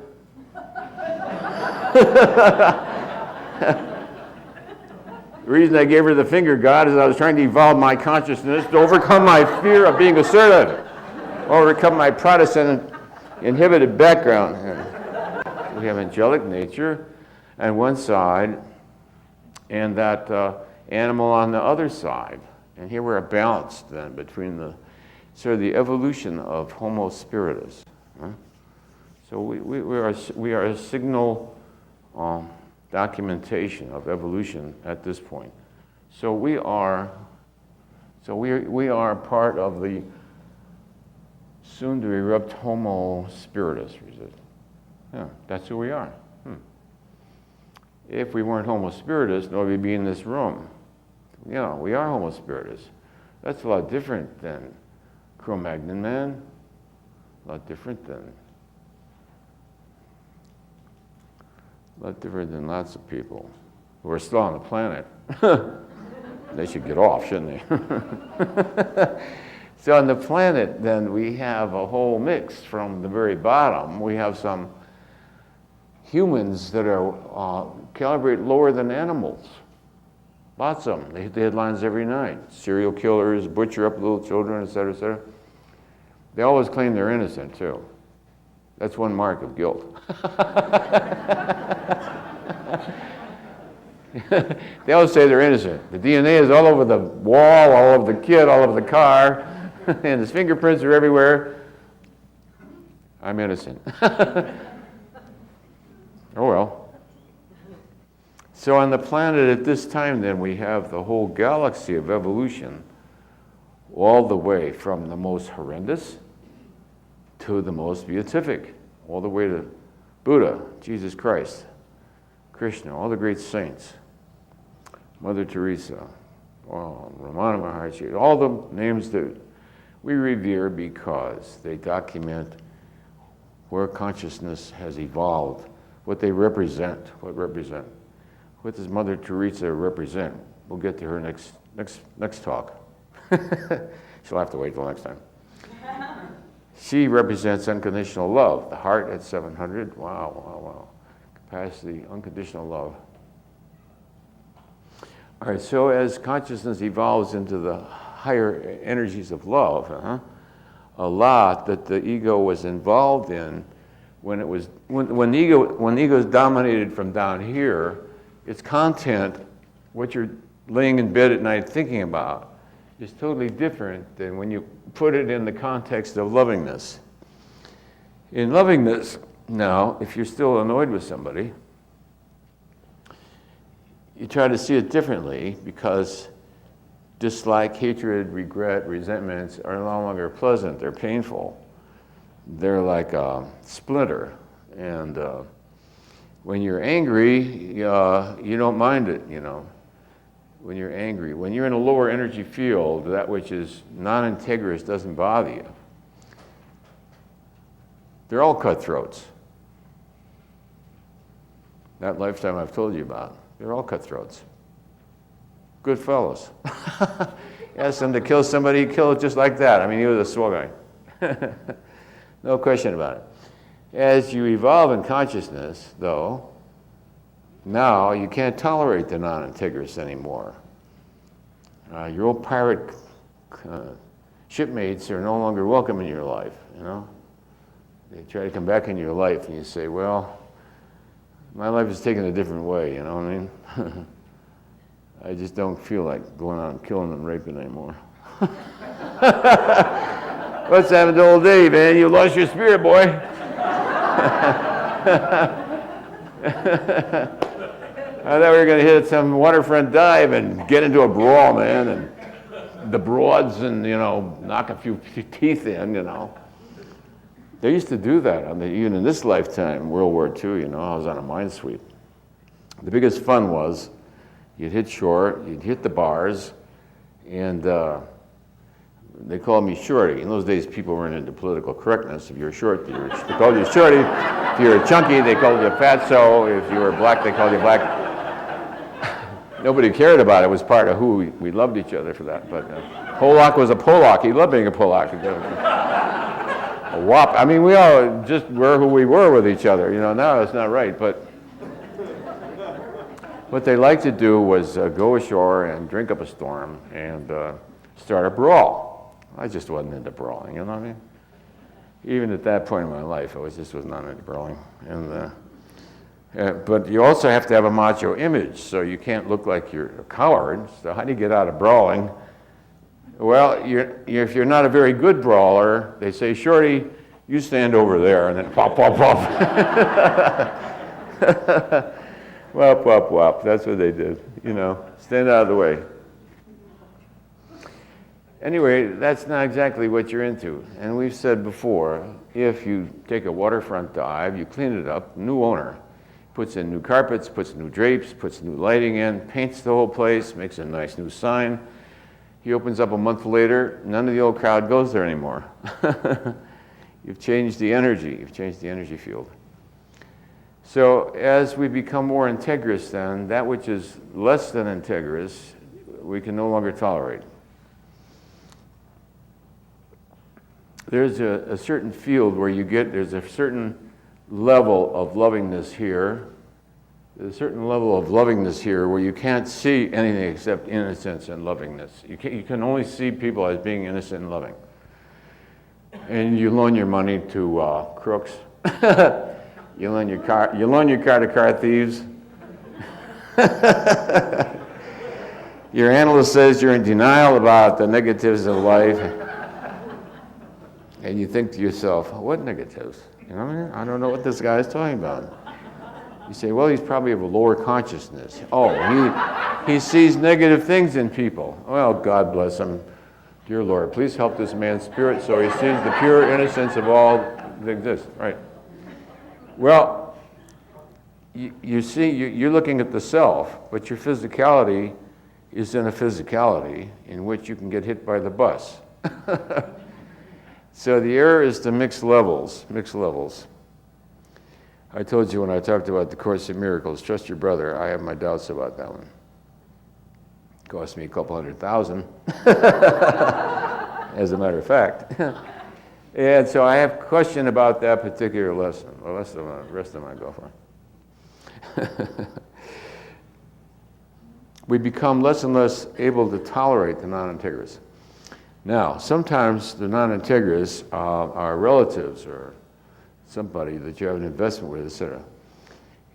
The reason I gave her the finger, God, is I was trying to evolve my consciousness to overcome my fear of being assertive, overcome my Protestant inhibited background. We have angelic nature on one side and that animal on the other side. And here we're balanced then between the evolution of Homo spiritus. Huh? So we are a signal documentation of evolution at this point. So we are part of the soon to erupt Homo spiritus. Yeah, that's who we are. If we weren't Homo spiritus, nobody would be in this room. We are Homo spiritus. That's a lot different than Cro-Magnon man. A lot different than lots of people who are still on the planet. They should get off, shouldn't they? So on the planet, then, we have a whole mix from the very bottom. We have some humans that are calibrate lower than animals. Lots of them. They hit the headlines every night. Serial killers, butcher up little children, et cetera, et cetera. They always claim they're innocent, too. That's one mark of guilt. They always say they're innocent. The DNA is all over the wall, all over the kid, all over the car, and his fingerprints are everywhere. I'm innocent. Oh well. So on the planet at this time, then, we have the whole galaxy of evolution, all the way from the most horrendous to the most beatific, all the way to Buddha, Jesus Christ, Krishna, all the great saints, Mother Teresa, Ramana Maharshi, all the names that we revere because they document where consciousness has evolved, what they represent, What does Mother Teresa represent? We'll get to her next talk. She'll have to wait till next time. She represents unconditional love, the heart at 700. Wow. Capacity, unconditional love. All right, so as consciousness evolves into the higher energies of love, a lot that the ego was involved in when ego is dominated from down here, its content, what you're laying in bed at night thinking about, is totally different than when you put it in the context of lovingness. In lovingness, now, if you're still annoyed with somebody, you try to see it differently because dislike, hatred, regret, resentments are no longer pleasant, they're painful. They're like a splinter. And when you're angry, you don't mind it, when you're angry. When you're in a lower energy field, that which is non-integrous doesn't bother you. They're all cutthroats. That lifetime I've told you about, they're all cutthroats. Good fellows. Ask him to kill somebody, he'd kill it just like that. I mean, he was a swell guy. No question about it. As you evolve in consciousness, though, now you can't tolerate the non-integrous anymore. Your old pirate shipmates are no longer welcome in your life, They try to come back into your life and you say, well, my life is taking a different way, you know what I mean? I just don't feel like going out and killing and raping anymore. What's happened to old Dave, man? You lost your spirit, boy. I thought we were going to hit some waterfront dive and get into a brawl, man, and the broads and, knock a few teeth in, They used to do that, even in this lifetime, World War II, I was on a mine sweep. The biggest fun was you'd hit shore, you'd hit the bars, and they called me Shorty. In those days, people weren't into political correctness. If you were short, they called you Shorty. If you were chunky, they called you Fatso. If you were black, they called you Black. Nobody cared about it. It was part of who we loved each other for that. But Polak was a Polak. He loved being a Polak. A wop. I mean, we all just were who we were with each other. Now it's not right. But what they liked to do was go ashore and drink up a storm and start a brawl. I just wasn't into brawling, you know what I mean? Even at that point in my life, I was not into brawling. But you also have to have a macho image, so you can't look like you're a coward. So how do you get out of brawling? Well, if you're not a very good brawler, they say, Shorty, you stand over there, and then pop, pop, pop. Wop, wop, wop. That's what they did, stand out of the way. Anyway, that's not exactly what you're into. And we've said before, if you take a waterfront dive, you clean it up, new owner, puts in new carpets, puts new drapes, puts new lighting in, paints the whole place, makes a nice new sign. He opens up a month later, none of the old crowd goes there anymore. You've changed the energy. You've changed the energy field. So as we become more integrous then, that which is less than integrous, we can no longer tolerate. There's a certain field where there's a certain level of lovingness here. There's a certain level of lovingness here where you can't see anything except innocence and lovingness. You can only see people as being innocent and loving. And you loan your money to crooks. You loan your car to car thieves. Your analyst says you're in denial about the negatives of life. And you think to yourself, what negatives? I don't know what this guy is talking about. You say, well, he's probably of a lower consciousness. Oh, he sees negative things in people. Well, God bless him. Dear Lord, please help this man's spirit so he sees the pure innocence of all that exists. Right. Well, you see, you're looking at the self, but your physicality is in a physicality in which you can get hit by the bus. So the error is to mix levels. I told you when I talked about the Course in Miracles, trust your brother. I have my doubts about that one. It cost me $200,000, as a matter of fact. And so I have a question about that particular lesson. The rest of them I go for. We become less and less able to tolerate the non-integrists. Now, sometimes the non-integrists are relatives or somebody that you have an investment with, etc.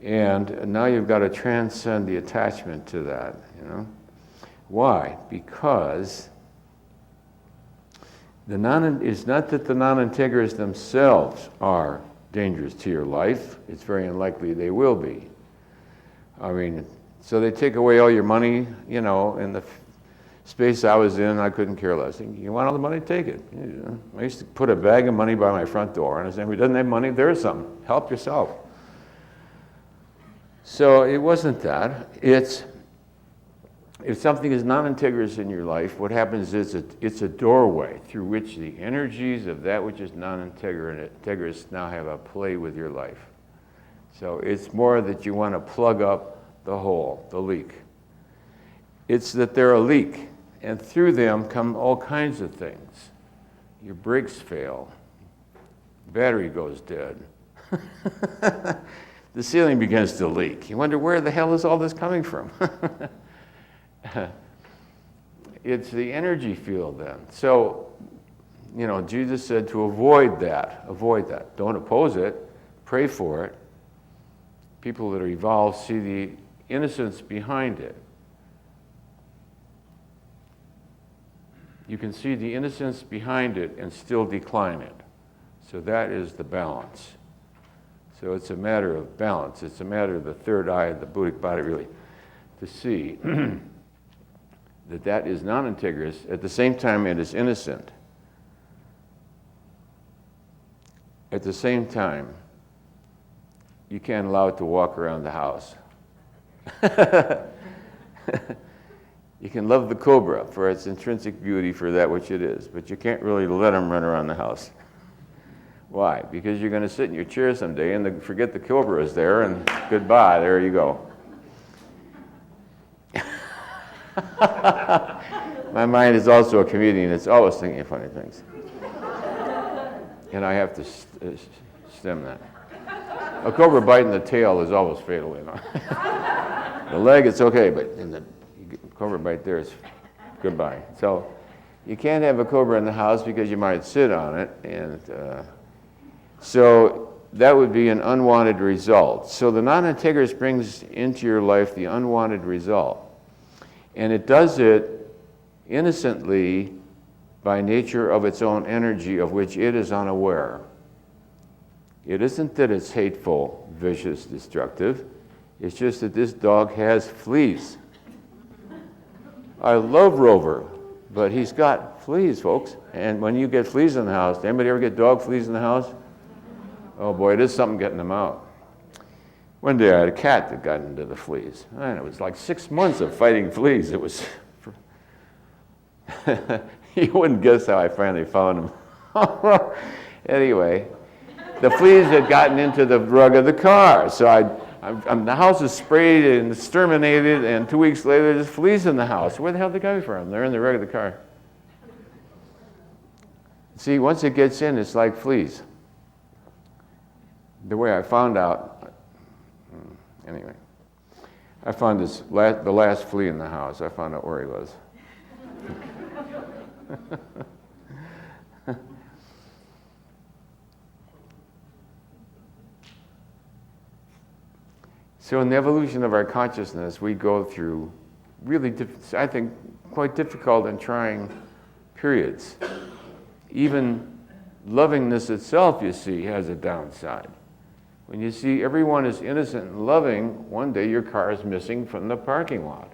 And now you've got to transcend the attachment to that, you know. Why? Because it's not that the non-integrists themselves are dangerous to your life. It's very unlikely they will be. I mean, so they take away all your money, you know, in the space I was in, I couldn't care less. You want all the money, take it. You know, I used to put a bag of money by my front door, and I said, who doesn't have money, there's some. Help yourself. So it wasn't that. It's, if something is non-integrous in your life, what happens is it's a doorway through which the energies of that which is non-integrous now have a play with your life. So it's more that you want to plug up the hole, the leak. It's that they're a leak, and through them come all kinds of things. Your brakes fail, battery goes dead, the ceiling begins to leak. You wonder, where the hell is all this coming from? It's the energy field then. So, you know, Jesus said to avoid that. Don't oppose it, pray for it. People that are evolved see the innocence behind it. You can see the innocence behind it and still decline it. So that is the balance. So it's a matter of balance. It's a matter of the third eye of the Buddhic body, really, to see that is non-integrous. At the same time, it is innocent. At the same time, you can't allow it to walk around the house. You can love the cobra for its intrinsic beauty for that which it is, but you can't really let him run around the house. Why? Because you're going to sit in your chair someday and forget the cobra is there, and goodbye, there you go. My mind is also a comedian. It's always thinking of funny things. And I have to stem that. A cobra bite in the tail is always fatal, you know. The leg, it's okay, but in the cobra bite there is goodbye. So you can't have a cobra in the house because you might sit on it, and so that would be an unwanted result. So the non-integrous brings into your life the unwanted result, and it does it innocently by nature of its own energy of which it is unaware. It isn't that it's hateful, vicious, destructive. It's just that this dog has fleas. I love Rover, but he's got fleas, folks. And when you get fleas in the house, anybody ever get dog fleas in the house? Oh boy, it is something getting them out. One day I had a cat that got into the fleas. And it was like 6 months of fighting fleas. It was, you wouldn't guess how I finally found him. Anyway, the fleas had gotten into the rug of the car. So the house is sprayed and exterminated, and 2 weeks later, there's fleas in the house. Where the hell did they come from? They're in the rug of the car. See, once it gets in, it's like fleas. The way I found out, anyway, I found the last flea in the house. I found out where he was. So in the evolution of our consciousness, we go through really, I think, quite difficult and trying periods. Even lovingness itself, you see, has a downside. When you see everyone is innocent and loving, one day your car is missing from the parking lot.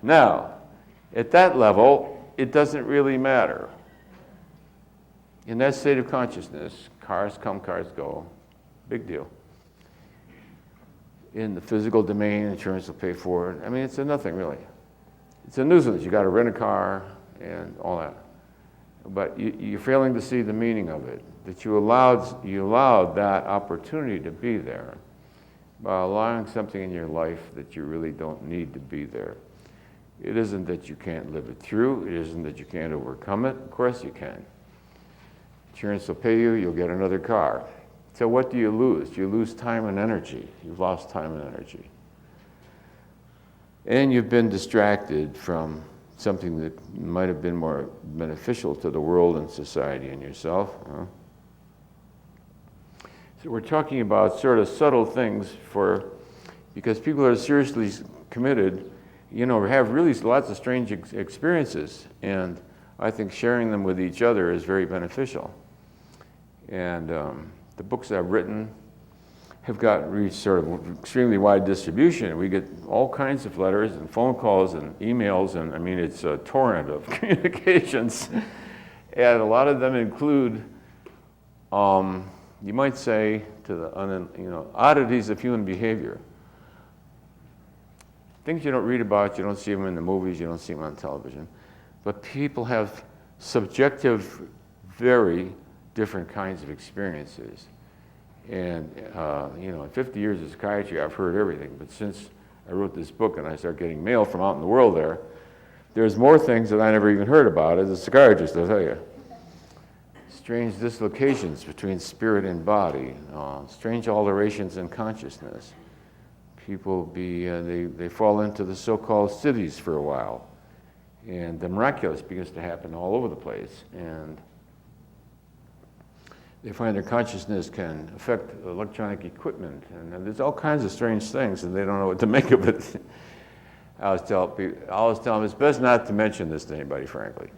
Now, at that level, it doesn't really matter. In that state of consciousness, cars come, cars go. Big deal. In the physical domain, insurance will pay for it. I mean, it's a nothing really. It's a nuisance. You got to rent a car and all that. But you're failing to see the meaning of it. That you allowed that opportunity to be there by allowing something in your life that you really don't need to be there. It isn't that you can't live it through. It isn't that you can't overcome it. Of course you can. Insurance will pay you, you'll get another car. So what do you lose? You lose time and energy. You've lost time and energy. And you've been distracted from something that might have been more beneficial to the world and society and yourself. So we're talking about sort of subtle things because people that are seriously committed, have really lots of strange experiences. And I think sharing them with each other is very beneficial. And the books I've written have reached sort of extremely wide distribution. We get all kinds of letters and phone calls and emails, and I mean, it's a torrent of communications. And a lot of them include, you might say, oddities of human behavior. Things you don't read about, you don't see them in the movies, you don't see them on television. But people have subjective, very different kinds of experiences. And, in 50 years of psychiatry, I've heard everything. But since I wrote this book and I started getting mail from out in the world there's more things that I never even heard about as a psychiatrist, I'll tell you. Strange dislocations between spirit and body, strange alterations in consciousness. People they fall into the so-called cities for a while. And the miraculous begins to happen all over the place. And they find their consciousness can affect electronic equipment, and there's all kinds of strange things, and they don't know what to make of it. I always tell them it's best not to mention this to anybody, frankly.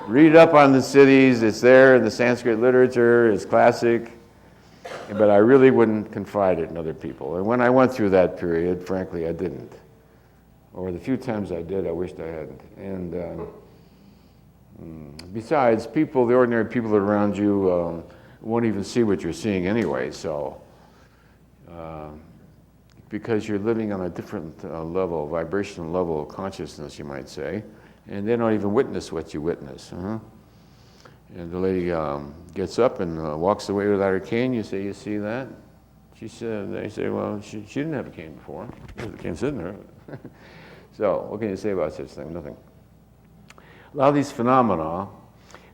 Read up on the cities, it's there in the Sanskrit literature, it's classic, but I really wouldn't confide it in other people. And when I went through that period, frankly, I didn't. Or the few times I did, I wished I hadn't. And besides, the ordinary people around you won't even see what you're seeing anyway, so because you're living on a different level, vibrational level of consciousness, you might say, and they don't even witness what you witness. And the lady gets up and walks away without her cane. You say, you see that? They say, well, she didn't have a cane before. The cane's sitting there. So what can you say about such thing? Nothing. A lot of these phenomena,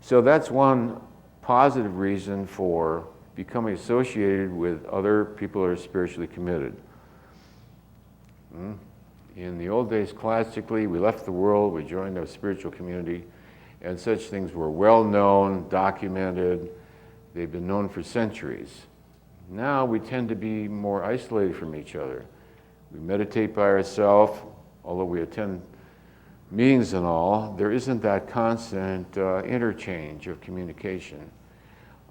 so that's one positive reason for becoming associated with other people who are spiritually committed. In the old days, classically, we left the world, we joined a spiritual community, and such things were well known, documented, they've been known for centuries. Now we tend to be more isolated from each other. We meditate by ourselves, although we attend meetings and all, there isn't that constant interchange of communication.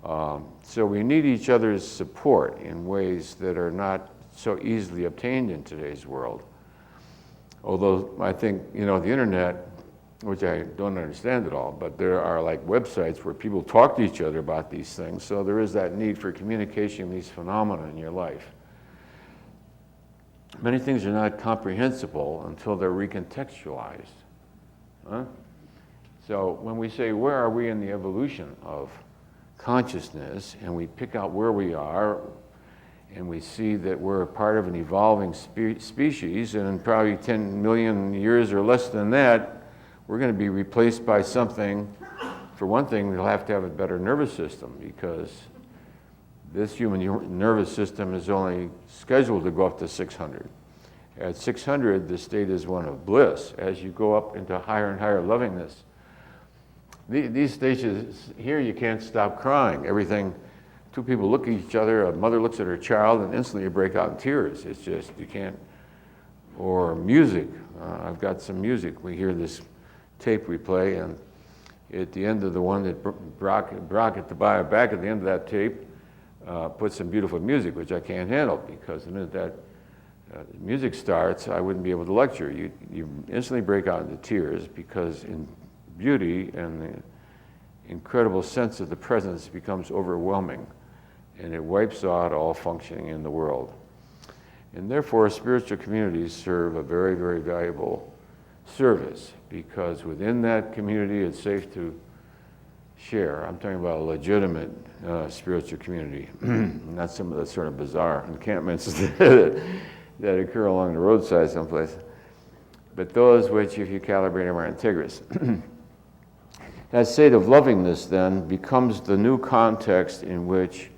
So we need each other's support in ways that are not so easily obtained in today's world. Although I think, the internet, which I don't understand at all, but there are like websites where people talk to each other about these things, so there is that need for communicating these phenomena in your life. Many things are not comprehensible until they're recontextualized. So when we say, where are we in the evolution of consciousness, and we pick out where we are, and we see that we're a part of an evolving species, and in probably 10 million years or less than that, we're going to be replaced by something. For one thing, we'll have to have a better nervous system, because this human nervous system is only scheduled to go up to 600. At 600, the state is one of bliss. As you go up into higher and higher lovingness, these stages here, you can't stop crying. Everything, two people look at each other, a mother looks at her child, and instantly you break out in tears. It's just, you can't. Or music. I've got some music. We hear this tape we play, and at the end of the one that Brock at the back at the end of that tape put some beautiful music, which I can't handle, because the minute that music starts, I wouldn't be able to lecture. You instantly break out into tears, because in beauty and the incredible sense of the presence becomes overwhelming, and it wipes out all functioning in the world. And therefore, spiritual communities serve a very, very valuable service, because within that community it's safe to share. I'm talking about a legitimate spiritual community, not some of the sort of bizarre encampments that occur along the roadside someplace, but those which, if you calibrate them, are integrous. That state of lovingness then becomes the new context in which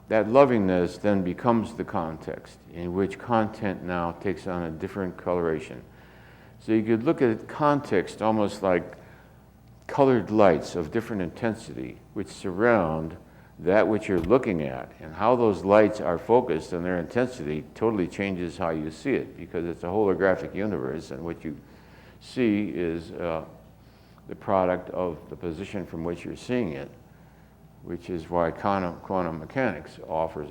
that lovingness then becomes the context in which content now takes on a different coloration. So you could look at context almost like colored lights of different intensity which surround that which you're looking at, and how those lights are focused and their intensity totally changes how you see it, because it's a holographic universe, and what you see is the product of the position from which you're seeing it, which is why quantum mechanics offers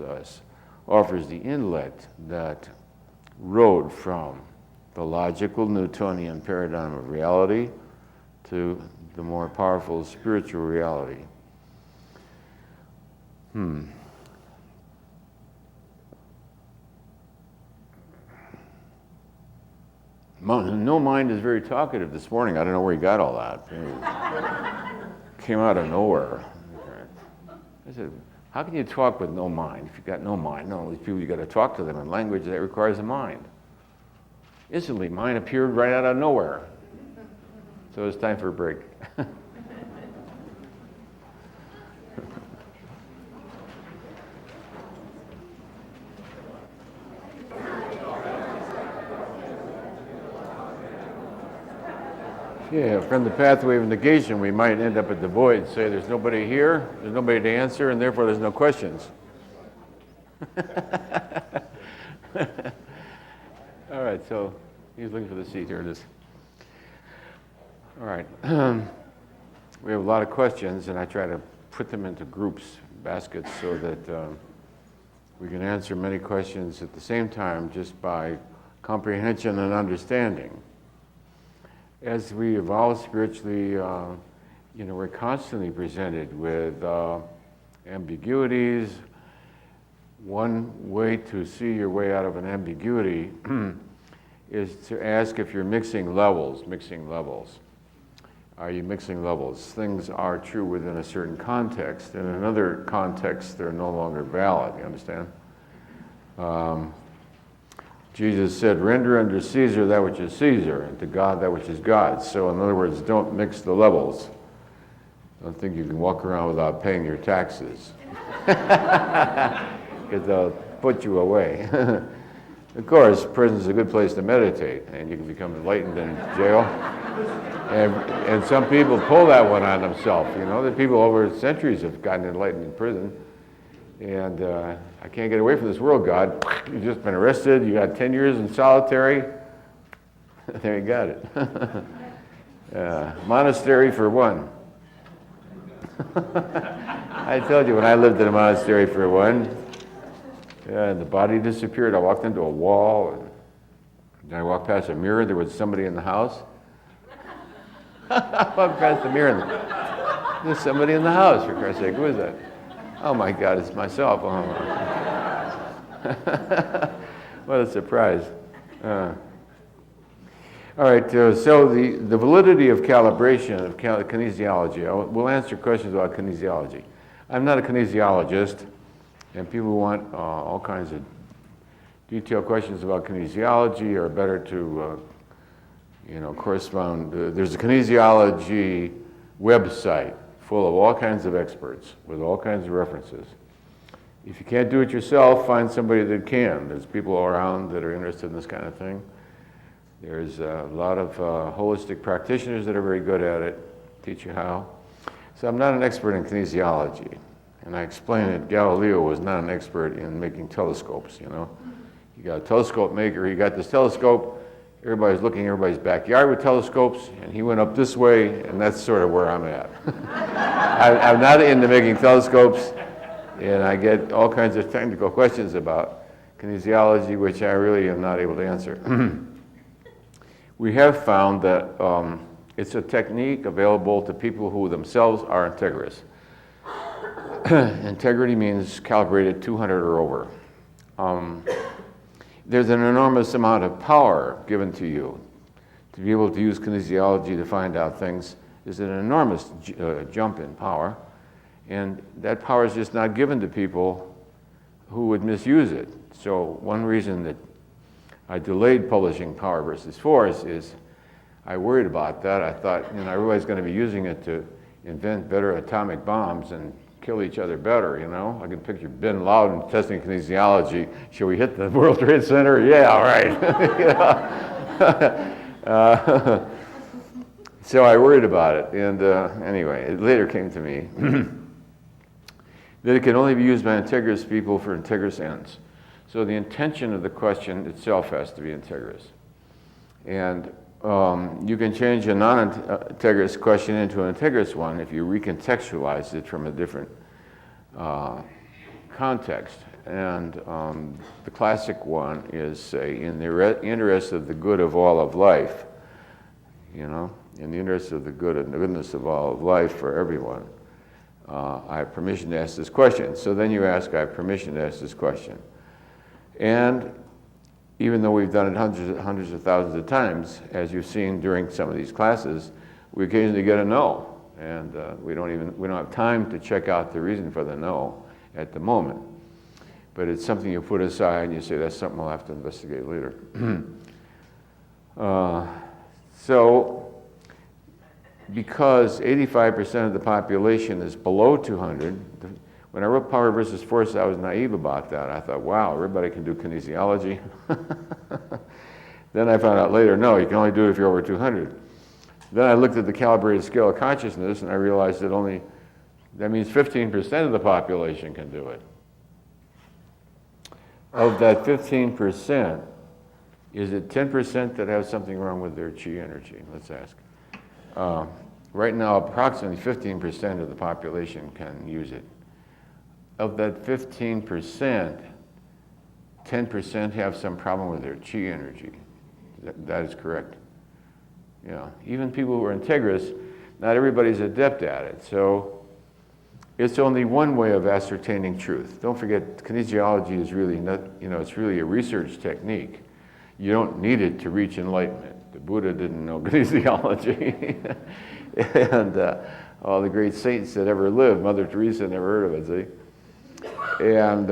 the inlet, that road from the logical Newtonian paradigm of reality to the more powerful spiritual reality. No mind is very talkative this morning. I don't know where he got all that. Came out of nowhere. I said, how can you talk with no mind if you've got no mind? No, these people, you got to talk to them in language that requires a mind. Instantly, mind appeared right out of nowhere. So it's time for a break. Yeah, from the pathway of negation, we might end up at the void and say there's nobody here, there's nobody to answer, and therefore there's no questions. All right, so he's looking for the seat. Here it is. All right. We have a lot of questions, and I try to put them into groups, baskets, so that we can answer many questions at the same time just by comprehension and understanding. As we evolve spiritually, we're constantly presented with ambiguities. One way to see your way out of an ambiguity is to ask if you're mixing levels. Are you mixing levels? Things are true within a certain context. In another context, they're no longer valid, you understand? Jesus said, render unto Caesar that which is Caesar, and to God that which is God. So in other words, don't mix the levels. Don't think you can walk around without paying your taxes, because they'll put you away. Of course, prison's a good place to meditate, and you can become enlightened in jail. And some people pull that one on themselves. The people over centuries have gotten enlightened in prison. And I can't get away from this world, God. You've just been arrested. You got 10 years in solitary. There you got it. Monastery for one. I told you, when I lived in a monastery for one, the body disappeared. I walked into a wall, and I walked past a mirror. There was somebody in the house. I walked past the mirror, and there's somebody in the house, for Christ's sake. Who is that? Oh my God, it's myself. Oh. What a surprise. All right, so the validity of calibration, of kinesiology. We'll answer questions about kinesiology. I'm not a kinesiologist, and people want all kinds of detailed questions about kinesiology, or better to correspond. There's a kinesiology website full of all kinds of experts with all kinds of references. If you can't do it yourself, find somebody that can. There's people around that are interested in this kind of thing. There's a lot of holistic practitioners that are very good at it, teach you how. So I'm not an expert in kinesiology. And I explained that Galileo was not an expert in making telescopes, You got a telescope maker, he got this telescope, everybody's looking in everybody's backyard with telescopes, and he went up this way, and that's sort of where I'm at. I'm not into making telescopes, and I get all kinds of technical questions about kinesiology, which I really am not able to answer. We have found that it's a technique available to people who themselves are integrous. Integrity means calibrated 200 or over. There's an enormous amount of power given to you. To be able to use kinesiology to find out things is an enormous jump in power. And that power is just not given to people who would misuse it. So one reason that I delayed publishing Power versus Force is I worried about that. I thought, everybody's going to be using it to invent better atomic bombs and kill each other better, I can picture bin Laden testing kinesiology. Should we hit the World Trade Center? Yeah, all right. So I worried about it. And anyway, it later came to me that it can only be used by integrous people for integrous ends. So the intention of the question itself has to be integrous. And you can change a non-integrous question into an integrous one if you recontextualize it from a different context. And the classic one is, say, in the interest of the good of all of life, in the interest of the good and the goodness of all of life for everyone, I have permission to ask this question. So then you ask, I have permission to ask this question. And even though we've done it hundreds of thousands of times, as you've seen during some of these classes, we occasionally get a no, and we don't have time to check out the reason for the no at the moment. But it's something you put aside and you say, that's something we'll have to investigate later. So, because 85% of the population is below 200, when I wrote Power versus Force, I was naive about that. I thought, wow, everybody can do kinesiology. Then I found out later, no, you can only do it if you're over 200. Then I looked at the calibrated scale of consciousness, and I realized that that means 15% of the population can do it. Of that 15%, is it 10% that have something wrong with their chi energy? Let's ask. Right now, approximately 15% of the population can use it. Of that 15%, 10% have some problem with their chi energy. That is correct. Even people who are integrous, not everybody's adept at it. So it's only one way of ascertaining truth. Don't forget, kinesiology is really not, it's really a research technique. You don't need it to reach enlightenment. The Buddha didn't know kinesiology. And all the great saints that ever lived, Mother Teresa never heard of it, see? And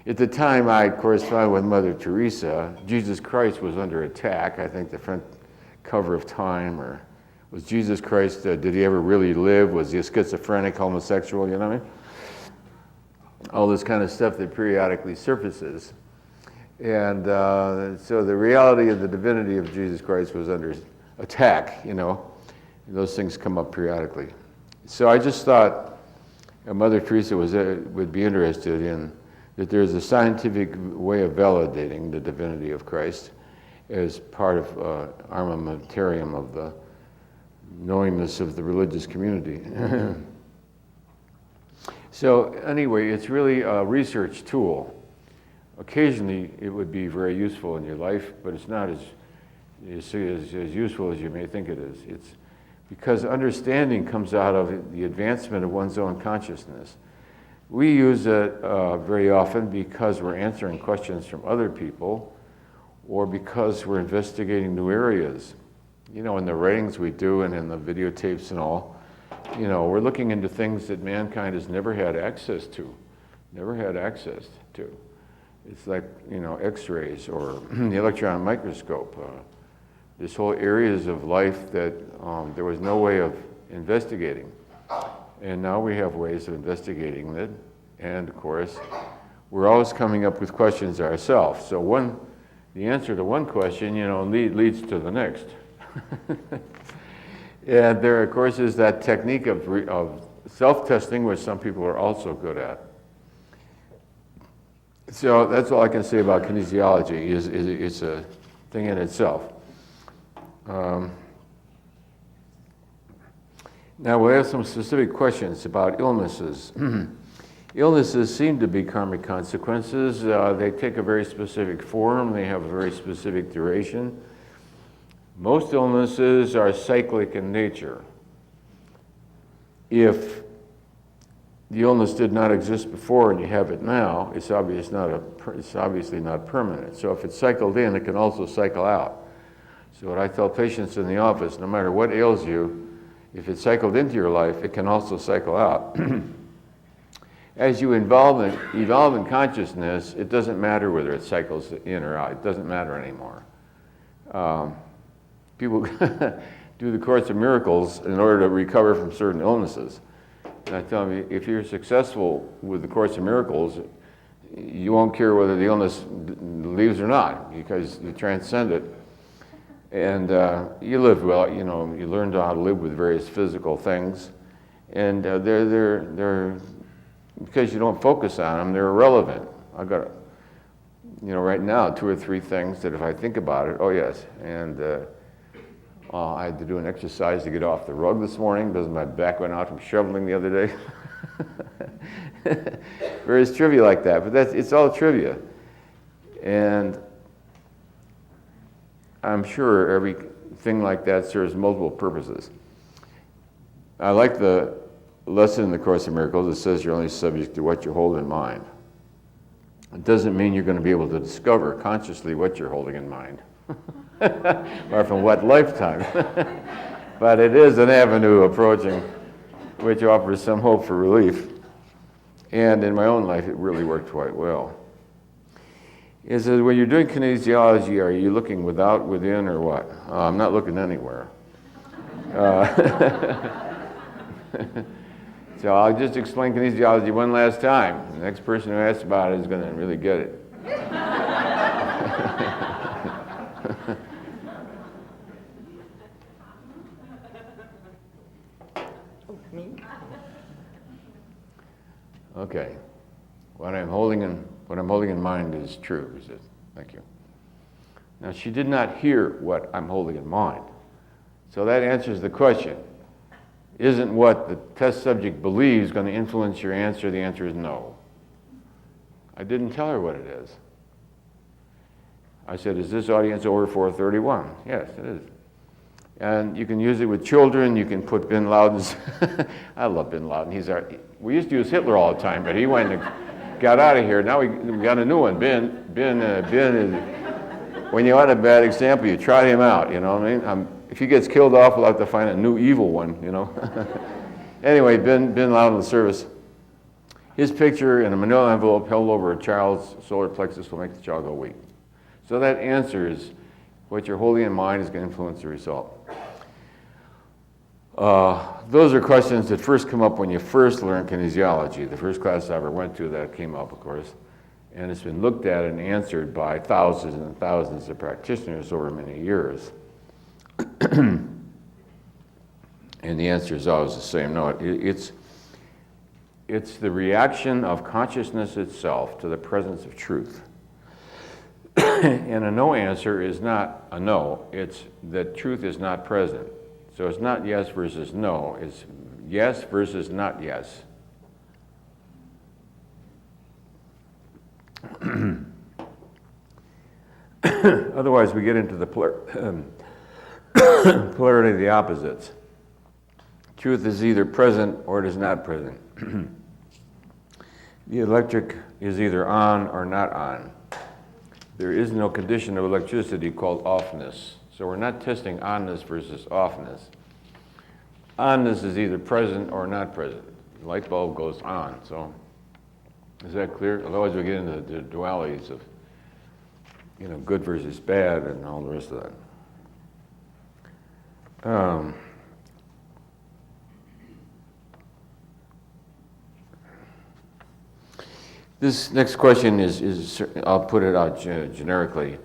at the time I corresponded with Mother Teresa, Jesus Christ was under attack. I think the front cover of Time, or was Jesus Christ, did he ever really live? Was he a schizophrenic, homosexual, you know what I mean? All this kind of stuff that periodically surfaces. And so the reality of the divinity of Jesus Christ was under attack, Those things come up periodically. So I just thought Mother Teresa would be interested in that there's a scientific way of validating the divinity of Christ as part of armamentarium of the knowingness of the religious community. So anyway, it's really a research tool. Occasionally it would be very useful in your life, but it's not as useful as you may think it is. It's because understanding comes out of the advancement of one's own consciousness. We use it very often because we're answering questions from other people, or because we're investigating new areas. In the writings we do and in the videotapes and all, we're looking into things that mankind has never had access to. It's like, X-rays or the electron microscope. This whole areas of life that there was no way of investigating. And now we have ways of investigating it. And of course, we're always coming up with questions ourselves. So the answer to one question, leads to the next. And there, of course, is that technique of self-testing, which some people are also good at. So that's all I can say about kinesiology. It's a thing in itself. Now we have some specific questions about illnesses. Illnesses seem to be karmic consequences. They take a very specific form. They have a very specific duration. Most illnesses are cyclic in nature. If the illness did not exist before and you have it now, it's obviously not permanent. So if it's cycled in, it can also cycle out. So what I tell patients in the office, no matter what ails you, if it's cycled into your life, it can also cycle out. As you evolve in consciousness, it doesn't matter whether it cycles in or out. It doesn't matter anymore. People do the Course of Miracles in order to recover from certain illnesses. And I tell them, if you're successful with the Course of Miracles, you won't care whether the illness leaves or not, because you transcend it. And you live well, you learn how to live with various physical things. And they're because you don't focus on them, they're irrelevant. I've got, right now, 2 or 3 things that if I think about it, oh yes. And I had to do an exercise to get off the rug this morning because my back went out from shoveling the other day. Various trivia like that, but it's all trivia. And I'm sure everything like that serves multiple purposes. I like the lesson in the Course of Miracles that says you're only subject to what you hold in mind. It doesn't mean you're going to be able to discover consciously what you're holding in mind, or from what lifetime. But it is an avenue approaching which offers some hope for relief. And in my own life, it really worked quite well. It says, when you're doing kinesiology, are you looking without, within, or what? I'm not looking anywhere. So I'll just explain kinesiology one last time. The next person who asks about it is going to really get it. Okay. What I'm holding in mind is true, he says. Thank you. Now, she did not hear what I'm holding in mind. So that answers the question. Isn't what the test subject believes going to influence your answer? The answer is no. I didn't tell her what it is. I said, is this audience over 431? Yes, it is. And you can use it with children. You can put Bin Laden's. I love Bin Laden. We used to use Hitler all the time, but he went and got out of here. Now we got a new one. Bin is, when you want a bad example, you try him out, you know what I mean? If he gets killed off, we'll have to find a new evil one, Anyway, Bin Laden's service. His picture in a manila envelope held over a child's solar plexus will make the child go weak. So that answers what you're holding in mind is going to influence the result. Those are questions that first come up when you first learn kinesiology. The first class I ever went to that came up, of course. And it's been looked at and answered by thousands and thousands of practitioners over many years. And the answer is always the same. No, it's the reaction of consciousness itself to the presence of truth. And a no answer is not a no, it's that truth is not present. So it's not yes versus no, it's yes versus not yes. Otherwise, we get into the polarity of the opposites. Truth is either present or it is not present. The electric is either on or not on. There is no condition of electricity called offness. So we're not testing onness versus offness. Onness is either present or not present. The light bulb goes on. So is that clear? Otherwise we get into the dualities of good versus bad and all the rest of that. This next question is I'll put it out generically.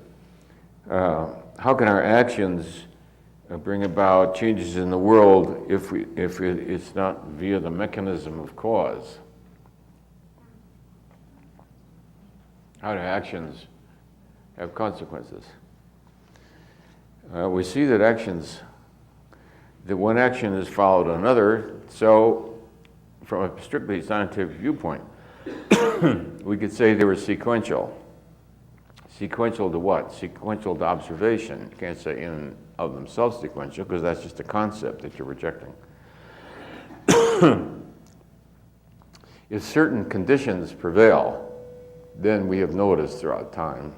How can our actions bring about changes in the world if it's not via the mechanism of cause? How do actions have consequences? we see that one action has followed another. So, from a strictly scientific viewpoint, we could say they were sequential. Sequential to what? Sequential to observation. You can't say in and of themselves sequential, because that's just a concept that you're rejecting. If certain conditions prevail, then we have noticed throughout time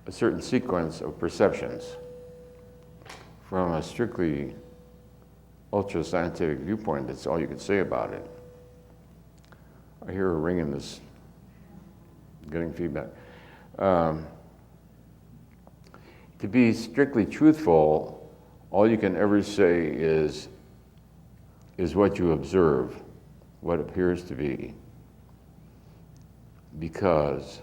a certain sequence of perceptions. From a strictly ultra-scientific viewpoint, that's all you can say about it. I hear a ring in this, getting feedback. To be strictly truthful, all you can ever say is what you observe, what appears to be. Because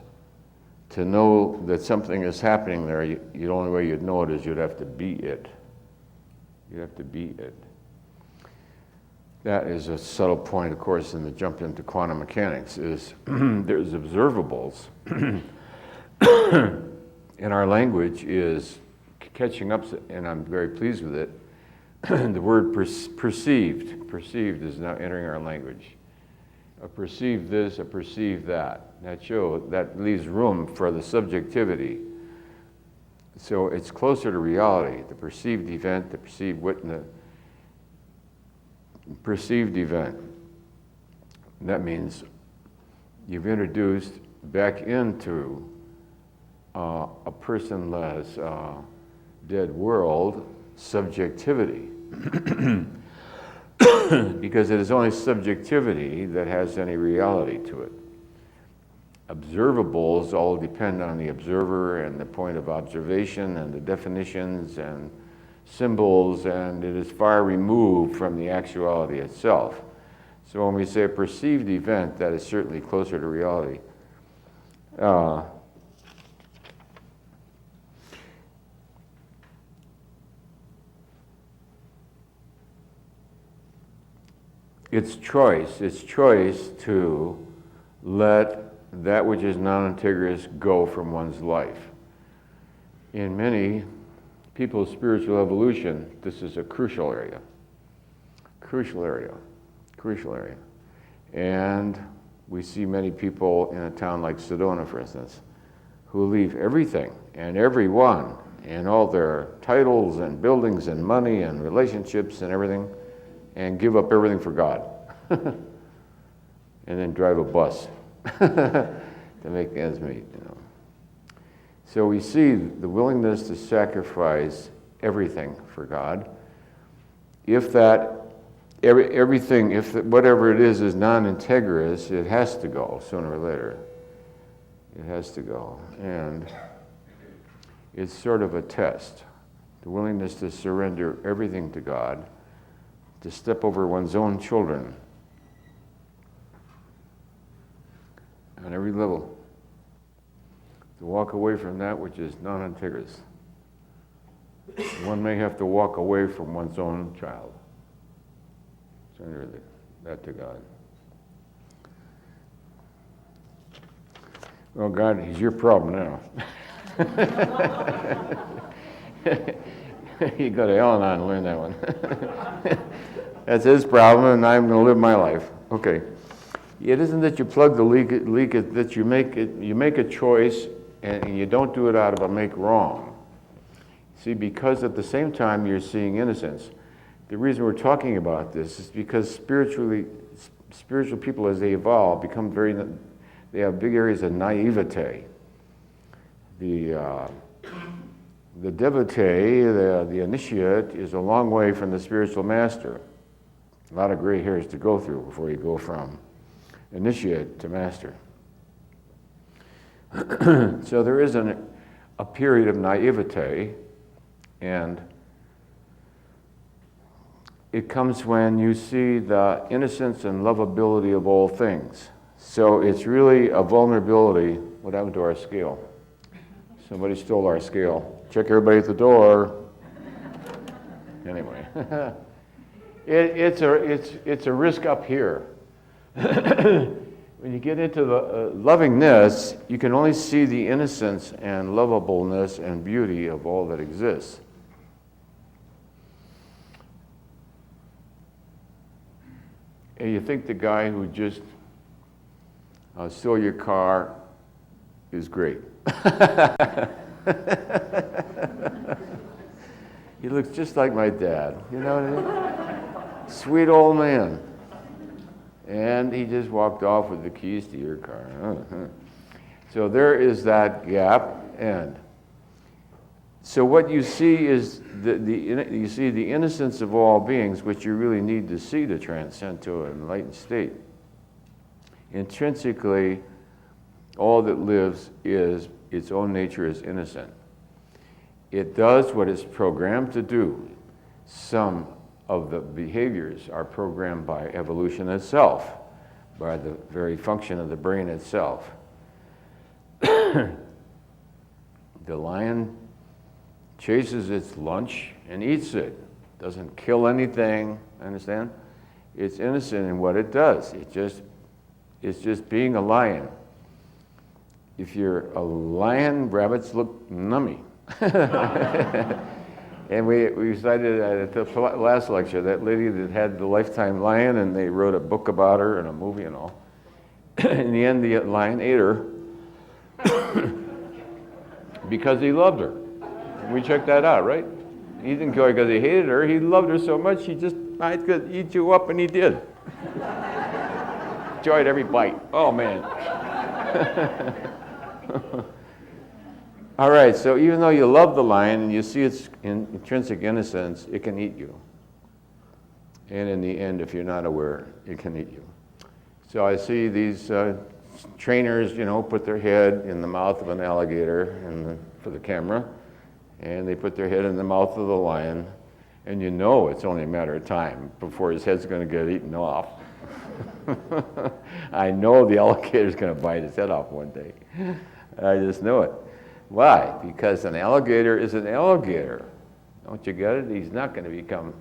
to know that something is happening there, the only way you'd know it is you'd have to be it. You'd have to be it. That is a subtle point, of course, in the jump into quantum mechanics, is there's observables. And our language is catching up, and I'm very pleased with it. The word perceived is now entering our language. A perceive this, a perceive that. That leaves room for the subjectivity. So it's closer to reality, the perceived event, the perceived witness, perceived event. That means you've introduced back into a personless, dead world subjectivity. Because it is only subjectivity that has any reality to it. Observables all depend on the observer and the point of observation and the definitions and symbols, and it is far removed from the actuality itself. So when we say a perceived event, that is certainly closer to reality. It's choice to let that which is non-integrous go from one's life. In many people's spiritual evolution, this is a crucial area. And we see many people in a town like Sedona, for instance, who leave everything and everyone and all their titles and buildings and money and relationships and everything, and give up everything for God. And then drive a bus to make ends meet, So we see the willingness to sacrifice everything for God. If whatever it is non-integrous, it has to go sooner or later. It has to go. And it's sort of a test. The willingness to surrender everything to God, to step over one's own children on every level, to walk away from that which is non-integrous. One may have to walk away from one's own child. Surrender that to God. Well, God, he's your problem now. You go to Al-Anon and learn that one. That's his problem, and I'm going to live my life. Okay. It isn't that you plug the leak, it's that you make a choice, and you don't do it out of a make wrong. See, because at the same time you're seeing innocence. The reason we're talking about this is because spiritual people, as they evolve, they have big areas of naivete. The devotee, the initiate, is a long way from the spiritual master. A lot of gray hairs to go through before you go from initiate to master. So there is a period of naivete, and it comes when you see the innocence and lovability of all things. So it's really a vulnerability. What happened to our scale? Somebody stole our scale. Check everybody at the door. Anyway, it's a risk up here. When you get into the lovingness, you can only see the innocence and lovableness and beauty of all that exists. And you think the guy who just stole your car is great. He looks just like my dad, you know what I mean? Sweet old man. And he just walked off with the keys to your car. So there is that gap, and so what you see is you see the innocence of all beings, which you really need to see to transcend to an enlightened state. Intrinsically, all that lives is its own nature is innocent. It does what it's programmed to do. Some of the behaviors are programmed by evolution itself, by the very function of the brain itself. The lion chases its lunch and eats it. Doesn't kill anything, understand? It's innocent in what it does. It's just being a lion. If you're a lion, rabbits look nummy. And we cited at the last lecture that lady that had the lifetime lion, and they wrote a book about her and a movie and all. In the end, the lion ate her because he loved her. We checked that out, right? He didn't kill her because he hated her. He loved her so much, he just, I could eat you up, and he did. Enjoyed every bite. Oh, man. All right, so even though you love the lion and you see its intrinsic innocence, it can eat you. And in the end, if you're not aware, it can eat you. So I see these trainers, put their head in the mouth of an alligator for the camera, and they put their head in the mouth of the lion, and it's only a matter of time before his head's going to get eaten off. I know the alligator's going to bite his head off one day. I just know it. Why? Because an alligator is an alligator. Don't you get it? He's not going to become